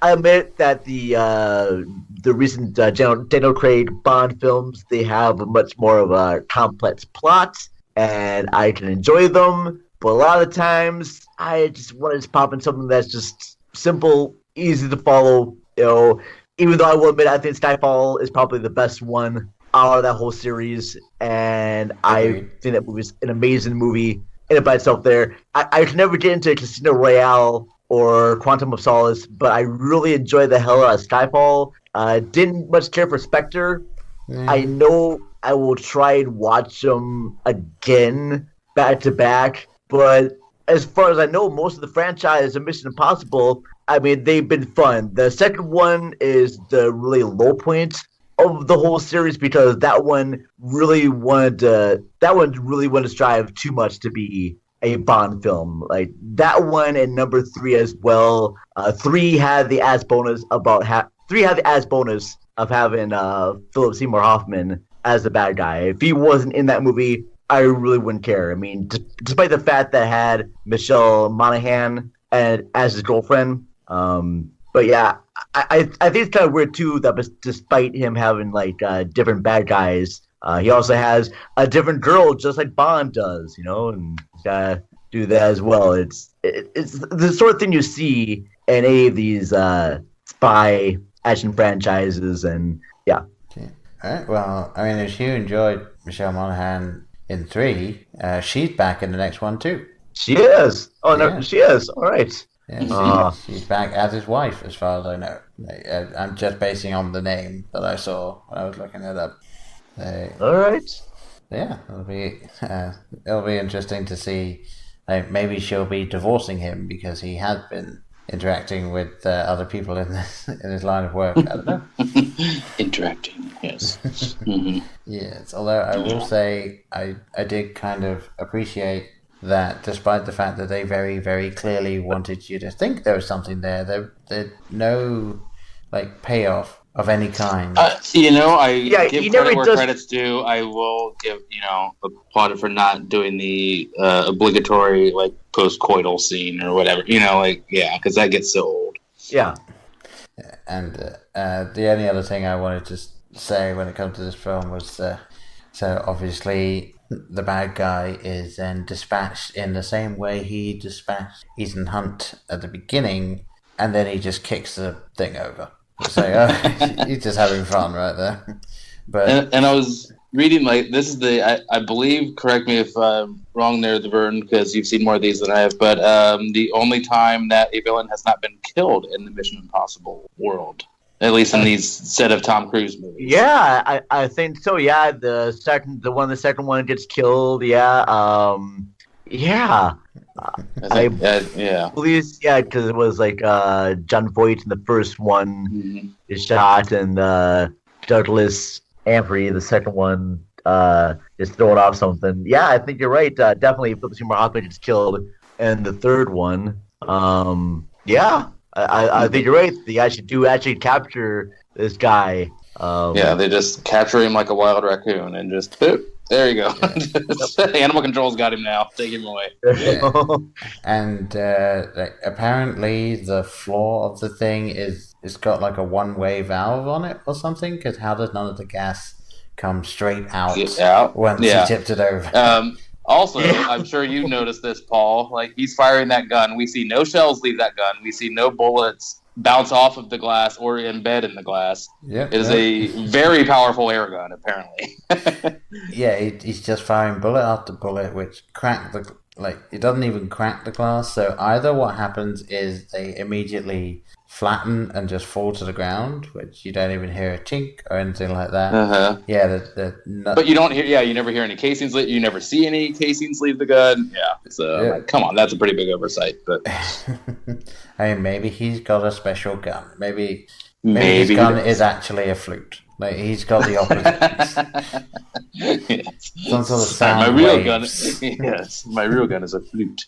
I admit that the recent Daniel Craig Bond films, they have a much more of a complex plot, and I can enjoy them. But a lot of the times, I just want to pop in something that's just simple, easy to follow. Even though I will admit, I think Skyfall is probably the best one out of that whole series, and I think that movie's an amazing movie in and by itself. There, I can never get into Casino Royale or Quantum of Solace, but I really enjoy the hell out of Skyfall. Didn't much care for Spectre. I know I will try and watch them again back to back, but as far as I know, most of the franchise of Mission Impossible, I mean, they've been fun. The second one is the really low point of the whole series because that one really wanted to strive too much to be a Bond film. Like that one and number 3 as well. 3 had the ass bonus of having Philip Seymour Hoffman as the bad guy. If he wasn't in that movie, I really wouldn't care. I mean, despite the fact that it had Michelle Monaghan as his girlfriend. But yeah, I think it's kind of weird too that despite him having like different bad guys, he also has a different girl just like Bond does, and he's gotta do that as well. It's the sort of thing you see in any of these spy action franchises, and yeah. Okay. All right. Well, I mean, if you enjoyed Michelle Monaghan in 3, she's back in the next one too. She is. Oh no, Yeah. she is. All right. Yeah, she's back as his wife, as far as I know. I'm just basing on the name that I saw when I was looking it up. All right. Yeah, it'll be interesting to see. Maybe she'll be divorcing him because he has been interacting with other people in his line of work. I don't know. Interacting, yes. Mm-hmm. Yes, although I will say I did kind of appreciate that despite the fact that they very, very clearly wanted you to think there was something there no payoff of any kind. I give credit where credit's due. I will give applauded for not doing the obligatory post-coital scene or whatever. Because that gets so old. Yeah. And the only other thing I wanted to say when it comes to this film was so obviously the bad guy is then dispatched in the same way he dispatched Ethan Hunt at the beginning, and then he just kicks the thing over. So he's just having fun right there. But and I was reading this is I believe, correct me if I'm wrong there, the Vern, because you've seen more of these than I have, but the only time that a villain has not been killed in the Mission Impossible world. At least in these set of Tom Cruise movies. Yeah, I think so. Yeah, the second one gets killed. Yeah, yeah. I believe, because it was John Voight in the first one is shot, and Douglas Amphrey, the second one, is throwing off something. Yeah, I think you're right. Definitely, Philip Seymour Hoffman gets killed in the third one. Yeah. I think you're right. They actually capture this guy. They just capture him like a wild raccoon and just boop, there you go. Animal control's got him now. Take him away. Yeah. And apparently the floor of the thing it's got a one-way valve on it or something. Because how does none of the gas come straight out once he tipped it over? Also, I'm sure you noticed this, Paul. He's firing that gun. We see no shells leave that gun. We see no bullets bounce off of the glass or embed in the glass. It is a very powerful air gun, apparently. Yeah, he's just firing bullet after bullet, which crack the it doesn't even crack the glass. So either what happens is they immediately flatten and just fall to the ground, which you don't even hear a tink or anything like that. Yeah, but you don't hear. You never hear any casings. You never see any casings leave the gun. Yeah, so come on, that's a pretty big oversight. But I mean, maybe he's got a special gun. Maybe his gun is actually a flute. He's got the opposite. Yes. Some sort of sound my real waves. gun. Yes, my real gun is a flute.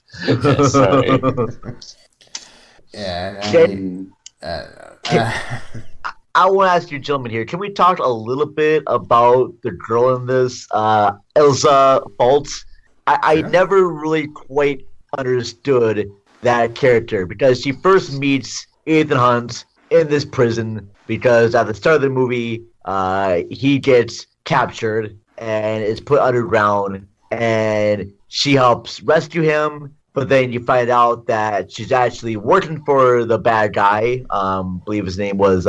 Sorry. Yeah. I want to ask you, gentlemen, here. Can we talk a little bit about the girl in this, Elsa Fault? I never really quite understood that character because she first meets Ethan Hunt in this prison because at the start of the movie, he gets captured and is put underground, and she helps rescue him. But then you find out that she's actually working for the bad guy. Believe his name was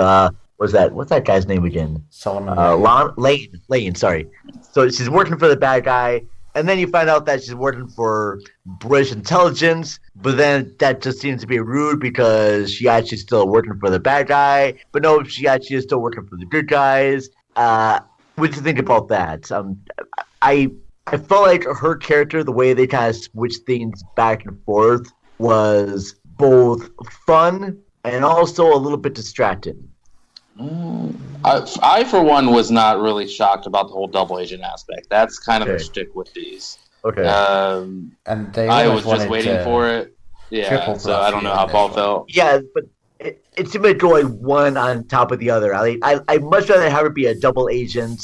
what's that guy's name again? Solomon Lane. Sorry. So she's working for the bad guy, and then you find out that she's working for British intelligence. But then that just seems to be rude because she actually still working for the bad guy. But no, she actually is still working for the good guys. What do you think about that? I felt like her character, the way they kind of switched things back and forth, was both fun and also a little bit distracting. I, for one, was not really shocked about the whole double agent aspect. That's kind of a shtick with these. Okay. And they I almost was just wanted waiting to for it. Yeah, triple so I don't know bluff how you Paul in this one. felt. Yeah, but it seemed like going one on top of the other. I'd much rather have her be a double agent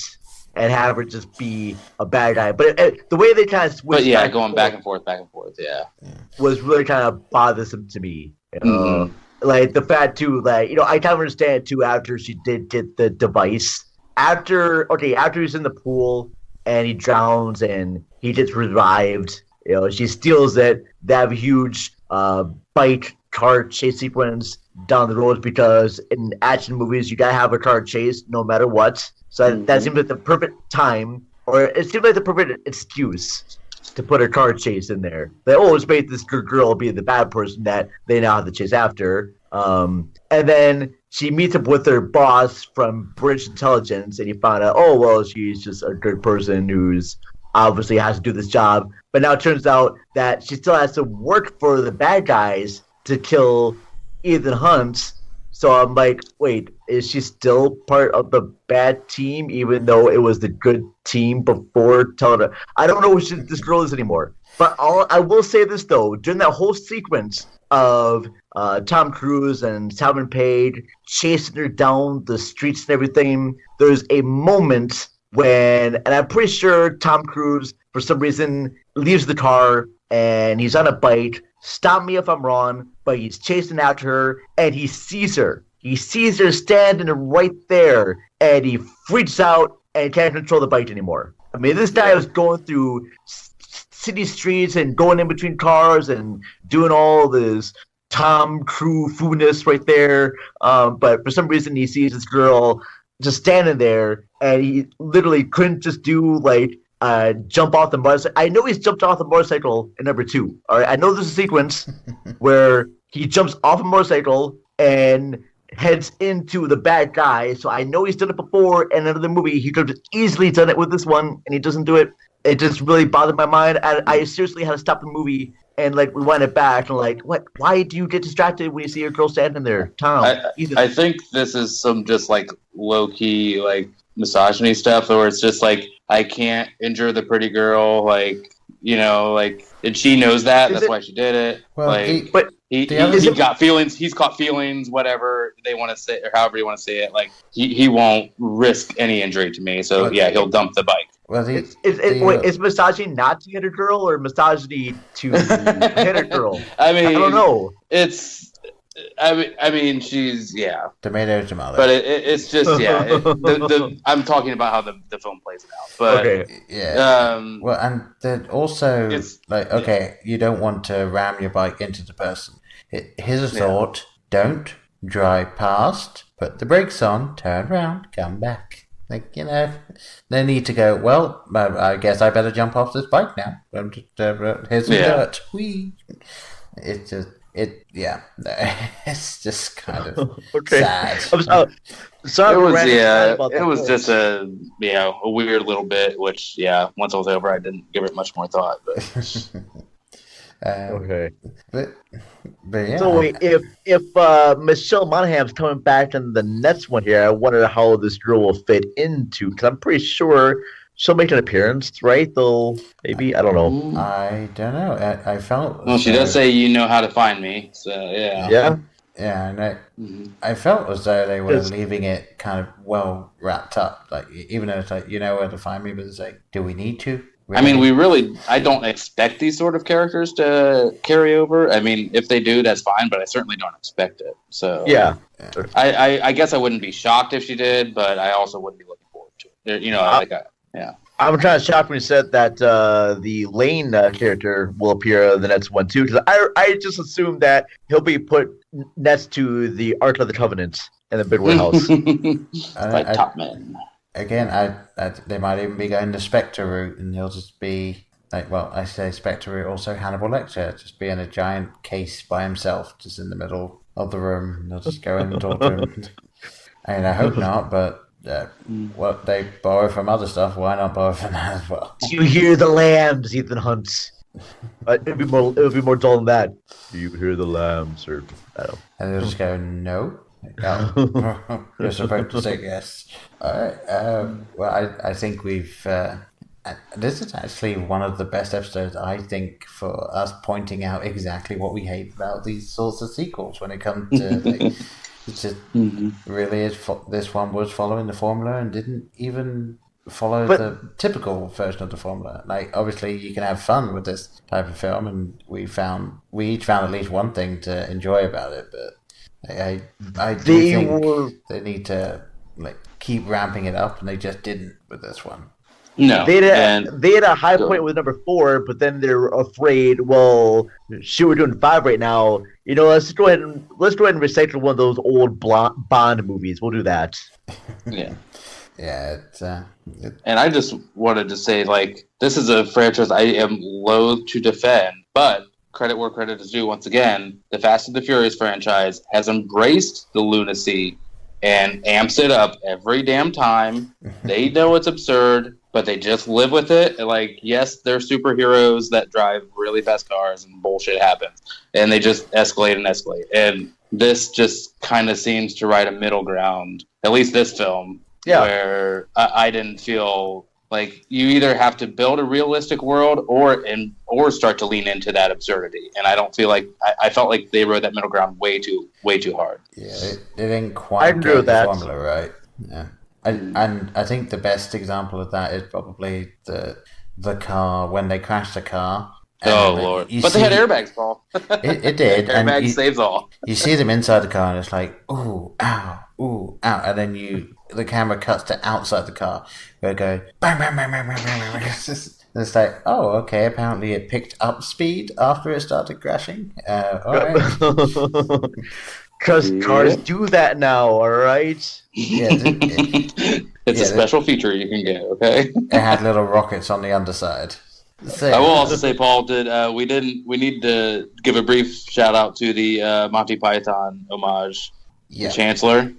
and have her just be a bad guy. But the way they kind of switched But yeah, back going and back forth and forth. Yeah. was really kind of bothersome to me. Mhm. Like the fact too, like I kind of understand too. After she did get the device, after he's in the pool and he drowns and he gets revived. She steals it. They have a huge bike car chase sequence down the road because in action movies you gotta have a car chase no matter what. So that seems like the perfect time, or it seems like the perfect excuse to put a car chase in there. They always make this good girl be the bad person that they now have to chase after. And then she meets up with her boss from British intelligence, and you find out, oh well, she's just a good person who's obviously has to do this job. But now it turns out that she still has to work for the bad guys to kill Ethan Hunt. So I'm like, wait, is she still part of the bad team, even though it was the good team before telling her? I don't know who this girl is anymore. But I will say this, though. During that whole sequence of Tom Cruise and Simon Pegg chasing her down the streets and everything, there's a moment when, and I'm pretty sure Tom Cruise, for some reason, leaves the car and he's on a bike. Stop me if I'm wrong, but he's chasing after her and he sees her. He sees her standing right there and he freaks out and can't control the bike anymore. I mean, this guy was going through city streets and going in between cars and doing all this Tom Cruise foodness right there. But for some reason, he sees this girl just standing there and he literally couldn't just do like jump off the motorcycle. I know he's jumped off the motorcycle in number 2. All right, I know there's a sequence where he jumps off a motorcycle and heads into the bad guy. So I know he's done it before in another movie. He could have easily done it with this one, and he doesn't do it. It just really bothered my mind. I seriously had to stop the movie and like rewind it back and like, what? Why do you get distracted when you see your girl standing there, Tom? I think this is some just like low key like misogyny stuff, where it's just like I can't injure the pretty girl, like and she knows that. That's why she did it. Well, like, he got feelings. He's caught feelings. Whatever they want to say, or however you want to say it. Like he won't risk any injury to me. So yeah, he'll dump the bike. Well, is misogyny not to hit a girl or misogyny to hit a girl? I mean, I don't know. I mean, she's tomato, but it's just I'm talking about how the film plays it out. But well, and then also it's like you don't want to ram your bike into the person. Here's a thought: don't drive past, put the brakes on, turn around, come back. Like, they need to go, well, I guess I better jump off this bike now. Here's some dirt. Whee! It's just, it's just kind of sad. It was just a weird little bit, which, once I was over, I didn't give it much more thought. But. But yeah. So if Michelle Monaghan's coming back in the next one here, I wonder how this girl will fit into, because I'm pretty sure she'll make an appearance, right? Though maybe I don't know. I don't know. I felt. Well, she does say you know how to find me. So yeah, and I felt as though they were leaving it kind of well wrapped up. Like even though it's like you know where to find me, but it's like, do we need to? Really? I mean, I don't expect these sort of characters to carry over. I mean, if they do, that's fine, but I certainly don't expect it. So yeah. I guess I wouldn't be shocked if she did, but I also wouldn't be looking forward to it. I'm kind of shocked when you said that the Lane character will appear in the next one too, because I just assumed that he'll be put next to the Ark of the Covenant in the big warehouse. Like Top Man. Again, they might even be going the Spectre route, and he'll just be like, well, I say Spectre route, also Hannibal Lecter, just be in a giant case by himself, just in the middle of the room, and they'll just go in and talk to him. I mean, I hope not, but what they borrow from other stuff, why not borrow from that as well? Do you hear the lambs, Ethan Hunt? It would be more dull than that. Do you hear the lambs, or I don't know. And they'll just go, no. You're supposed to say yes. All right. Well, I think we've This is actually one of the best episodes, I think, for us pointing out exactly what we hate about these sorts of sequels when it comes to like, it's just really is. This one was following the formula and didn't even follow the typical version of the formula. Like, obviously, you can have fun with this type of film, and we each found at least one thing to enjoy about it. But I do think they need to like keep ramping it up, and they just didn't with this one. No, they had a high point with number 4, but then they're afraid. Well, shoot, we're doing 5 right now. Let's go ahead and recycle one of those old Bond movies. We'll do that. Yeah, yeah. And I just wanted to say, like, this is a franchise I am loath to defend, but credit where credit is due. Once again, the Fast and the Furious franchise has embraced the lunacy and amps it up every damn time. They know it's absurd, but they just live with it. Like, yes, they're superheroes that drive really fast cars and bullshit happens. And they just escalate and escalate. And this just kind of seems to ride a middle ground, at least this film, where I didn't feel like you either have to build a realistic world or start to lean into that absurdity. And I don't feel like I felt like they rode that middle ground way too hard. Yeah, they didn't quite get the formula right. Yeah. And I think the best example of that is probably the car when they crashed the car. Oh Lord! But they had airbags, Paul. It did. Airbags saves all. You see them inside the car, and it's like, ooh, ow, and then the camera cuts to outside the car, where it goes bang, bang, bang, bang, bang, bang, bang. It's like, oh, okay. Apparently, it picked up speed after it started crashing. All right. Because cars do that now, all right? Yeah, it's a special feature you can get, okay? It had little rockets on the underside. I will also say, Paul, we need to give a brief shout out to the Monty Python homage. The Chancellor.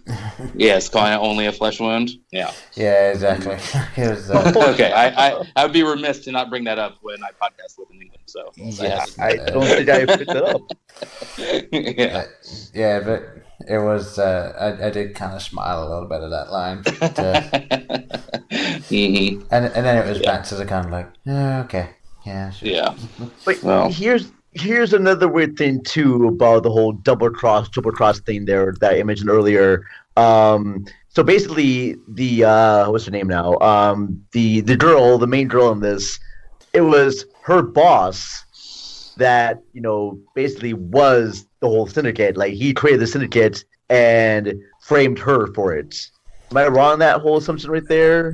Yes, calling it only a flesh wound. Yeah. Yeah, exactly. It was, okay, I would be remiss to not bring that up when I podcast with in England. So yes, I don't think I picked it up. Yeah, but it was. I did kind of smile a little bit at that line, and then it was back to the kind of like, okay, yeah, sure. Yeah. But here's another weird thing too about the whole double cross thing there that I mentioned earlier. So basically, the what's her name now? The main girl in this, it was her boss that basically was the whole syndicate. Like, he created the syndicate and framed her for it. Am I wrong on that whole assumption right there?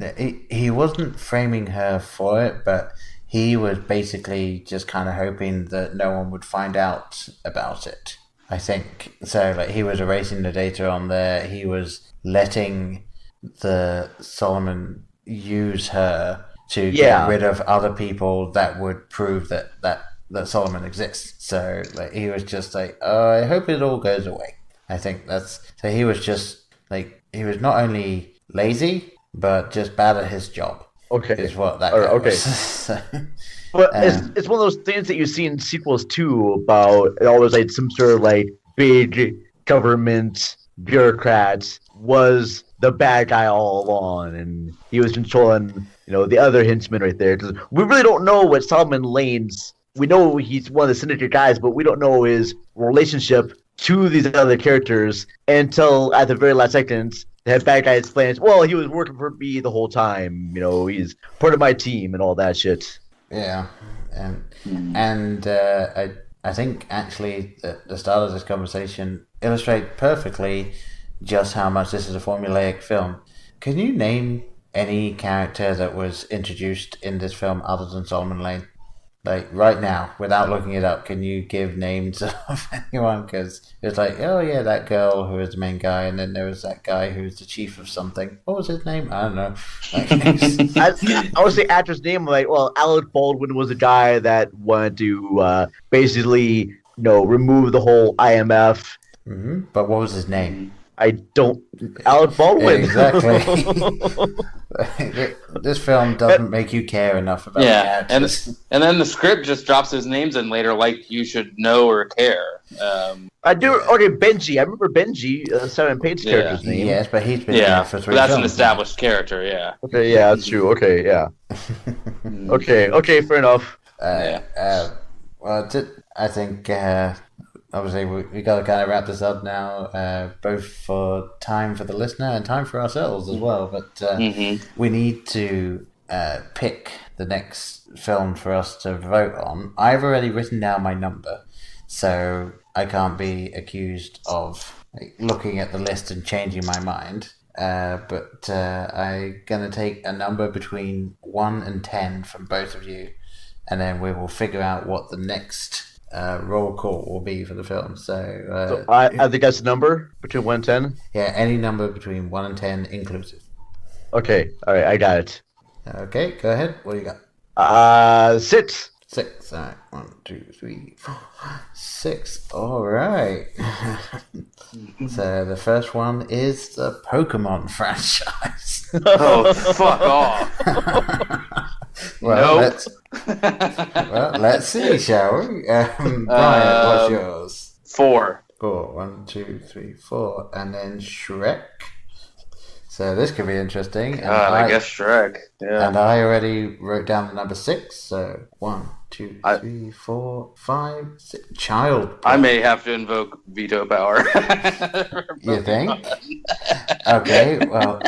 He wasn't framing her for it, but he was basically just kind of hoping that no one would find out about it, I think. So, like, he was erasing the data on there. He was letting the Solomon use her to get rid of other people that would prove that Solomon exists. So, like, he was just like, oh, I hope it all goes away. I think so he was just, like, he was not only lazy, but just bad at his job. Okay. Is what that was. So, but it's one of those things that you see in sequels too, about always like some sort of like big government bureaucrat was the bad guy all along, and he was controlling the other henchmen right there. Because we really don't know what Solomon Lane's. We know he's one of the syndicate guys, but we don't know his relationship to these other characters until at the very last second. That bad guy explains, well, he was working for me the whole time. He's part of my team and all that shit. Yeah, and I think actually the start of this conversation illustrates perfectly just how much this is a formulaic film. Can you name any character that was introduced in this film other than Solomon Lane? Like, right now, without looking it up, can you give names of anyone? Because it's like, oh yeah, that girl who was the main guy, and then there was that guy who's the chief of something. What was his name? I don't know. I would say actor's name, like, well, Alec Baldwin was a guy that wanted to basically, remove the whole IMF. Mm-hmm. But what was his name? I don't. Alec Baldwin. Exactly. This film doesn't make you care enough about the actors. And then the script just drops his names in later, like you should know or care. I do. Okay, Benji. I remember Benji, Simon Page's character's name. Yes, but he's been there for 3 that's films. an established character. Yeah. Okay. Yeah, that's true. Okay. Yeah. Okay, fair enough. Well, I think obviously we got to kind of wrap this up now, both for time for the listener and time for ourselves as well. But we need to pick the next film for us to vote on. I've already written down my number, so I can't be accused of looking at the list and changing my mind. But I'm going to take a number between 1 and 10 from both of you, and then we will figure out what the next roll call will be for the film. So I think that's the number between 1 and 10? Yeah, any number between 1 and 10 inclusive. Okay, all right, I got it. Okay, go ahead. What do you got? 6. 6. All right. 1, 2, 3, 4, 6. All right. So the first one is the Pokemon franchise. Oh, fuck off. Let's see, shall we? Brian, what's yours? 4. 4. 1, 2, 3, 4. And then Shrek. So this could be interesting. And I guess Shrek. Yeah. And I already wrote down the number 6. So 1, 2, 3, 4, 5, 6. Child Play. I may have to invoke veto power. You think? Okay, well,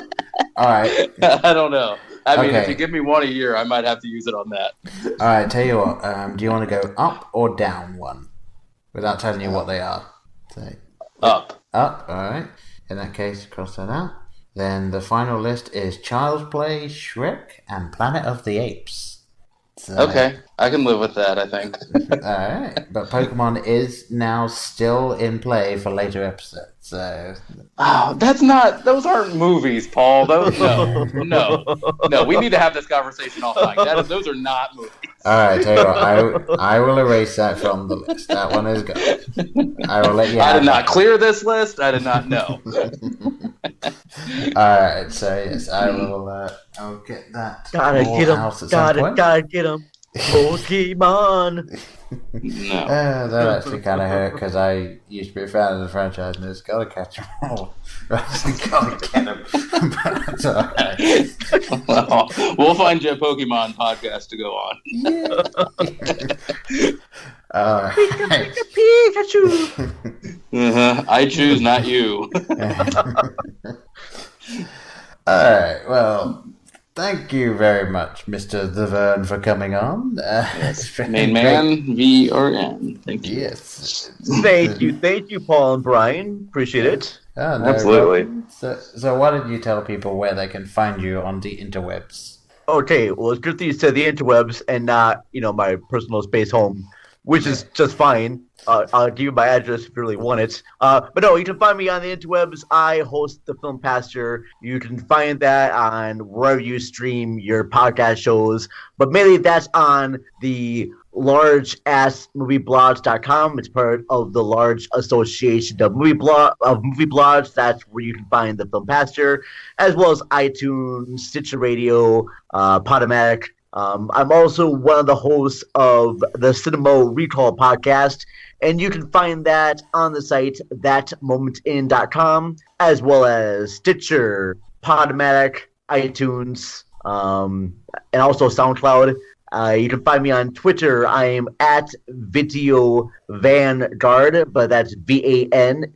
all right. I don't know. I mean, Okay. if you give me one a year, I might have to use it on that. All right, tell you what. Do you want to go up or down one? Without telling you what they are. So, Up. Up, all right. In that case, cross that out. Then the final list is Child's Play, Shrek, and Planet of the Apes. So, Okay, I can live with that, I think. Alright, but Pokemon is now still in play for later episodes, so... Oh, those aren't movies, Paul. No. We need to have this conversation offline. Those are not movies. Alright, tell you what, I will erase that from the list. That one is gone. I will let you have I did not that. clear this list. I did not know. Alright, so yes, I'll get that. Gotta all get him. out at some point. Gotta get him. Pokemon. No. That actually kind of hurt because I used to be a fan of the franchise and it's gotta catch them all. Gotta get them. But it's alright. Well, we'll find you a Pokemon podcast to go on. Yeah. Alright. Pikachu. I choose, not you. Alright, well, thank you very much, Mr. The Vern, for coming on. It's been Main great. man, VRN. Thank you. Yes. Thank you, Paul and Brian. Appreciate it. Oh, no Absolutely. problem. So why don't you tell people where they can find you on the interwebs? Okay, well, it's good that you said the interwebs and not, my personal space home, which is just fine. I'll give you my address if you really want it. But no, you can find me on the interwebs. I host the Film Pastor. You can find that on wherever you stream your podcast shows. But mainly that's on the large-ass-movieblogs.com. It's part of the large association of movie blogs. That's where you can find the Film Pastor, as well as iTunes, Stitcher Radio, Podomatic. I'm also one of the hosts of the Cinema Recall podcast, and you can find that on the site thatmomentin.com, as well as Stitcher, Podomatic, iTunes, and also SoundCloud. You can find me on Twitter. I am at Video Vanguard, but that's VANGAURD.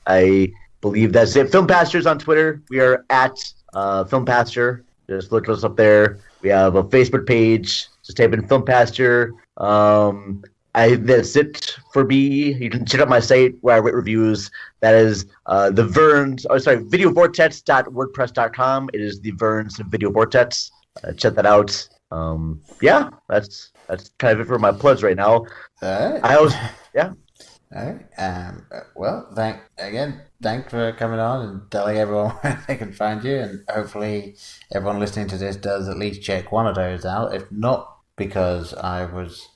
I believe that's it. Film Pastors on Twitter. We are at Film Pastor. Just look us up there. We have a Facebook page. Just type in Film Pastor. That's it for me. You can check out my site where I write reviews. That is videovortex.wordpress.com. It is the Vern's Video Vortex. Check that out. That's kind of it for my plugs right now. All right. All right. Well, thanks for coming on and telling everyone where they can find you, and hopefully everyone listening to this does at least check one of those out, if not because I was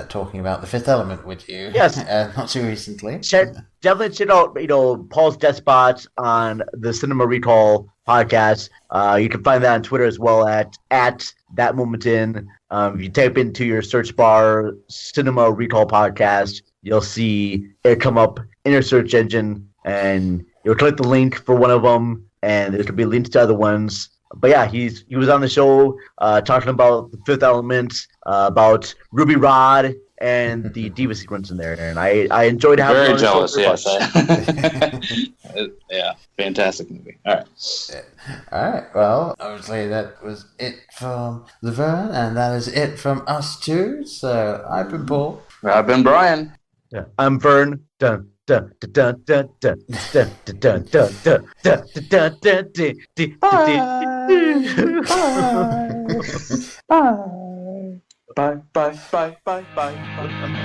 talking about The Fifth Element with you. Yes. Not too recently. Definitely check out, Paul's Death Spots on the Cinema Recall podcast. You can find that on Twitter as well at thatmomentin. If you type into your search bar Cinema Recall podcast, you'll see it come up in your search engine, and you'll click the link for one of them, and there's gonna be links to other ones. But yeah, he was on the show talking about the Fifth Element, about Ruby Rod, and the Diva sequence in there, and I enjoyed having Very him on jealous, the show very yes. Yeah, fantastic movie. All right. All right. Well, obviously that was it from the Vern, and that is it from us too. So I've been Paul. I've been Brian. Yeah. I'm Vern. Dun dun dun dun dun dun dun dun dun dun dun dun dun dun Bye. Bye. Bye. Bye. Bye. Bye. Bye.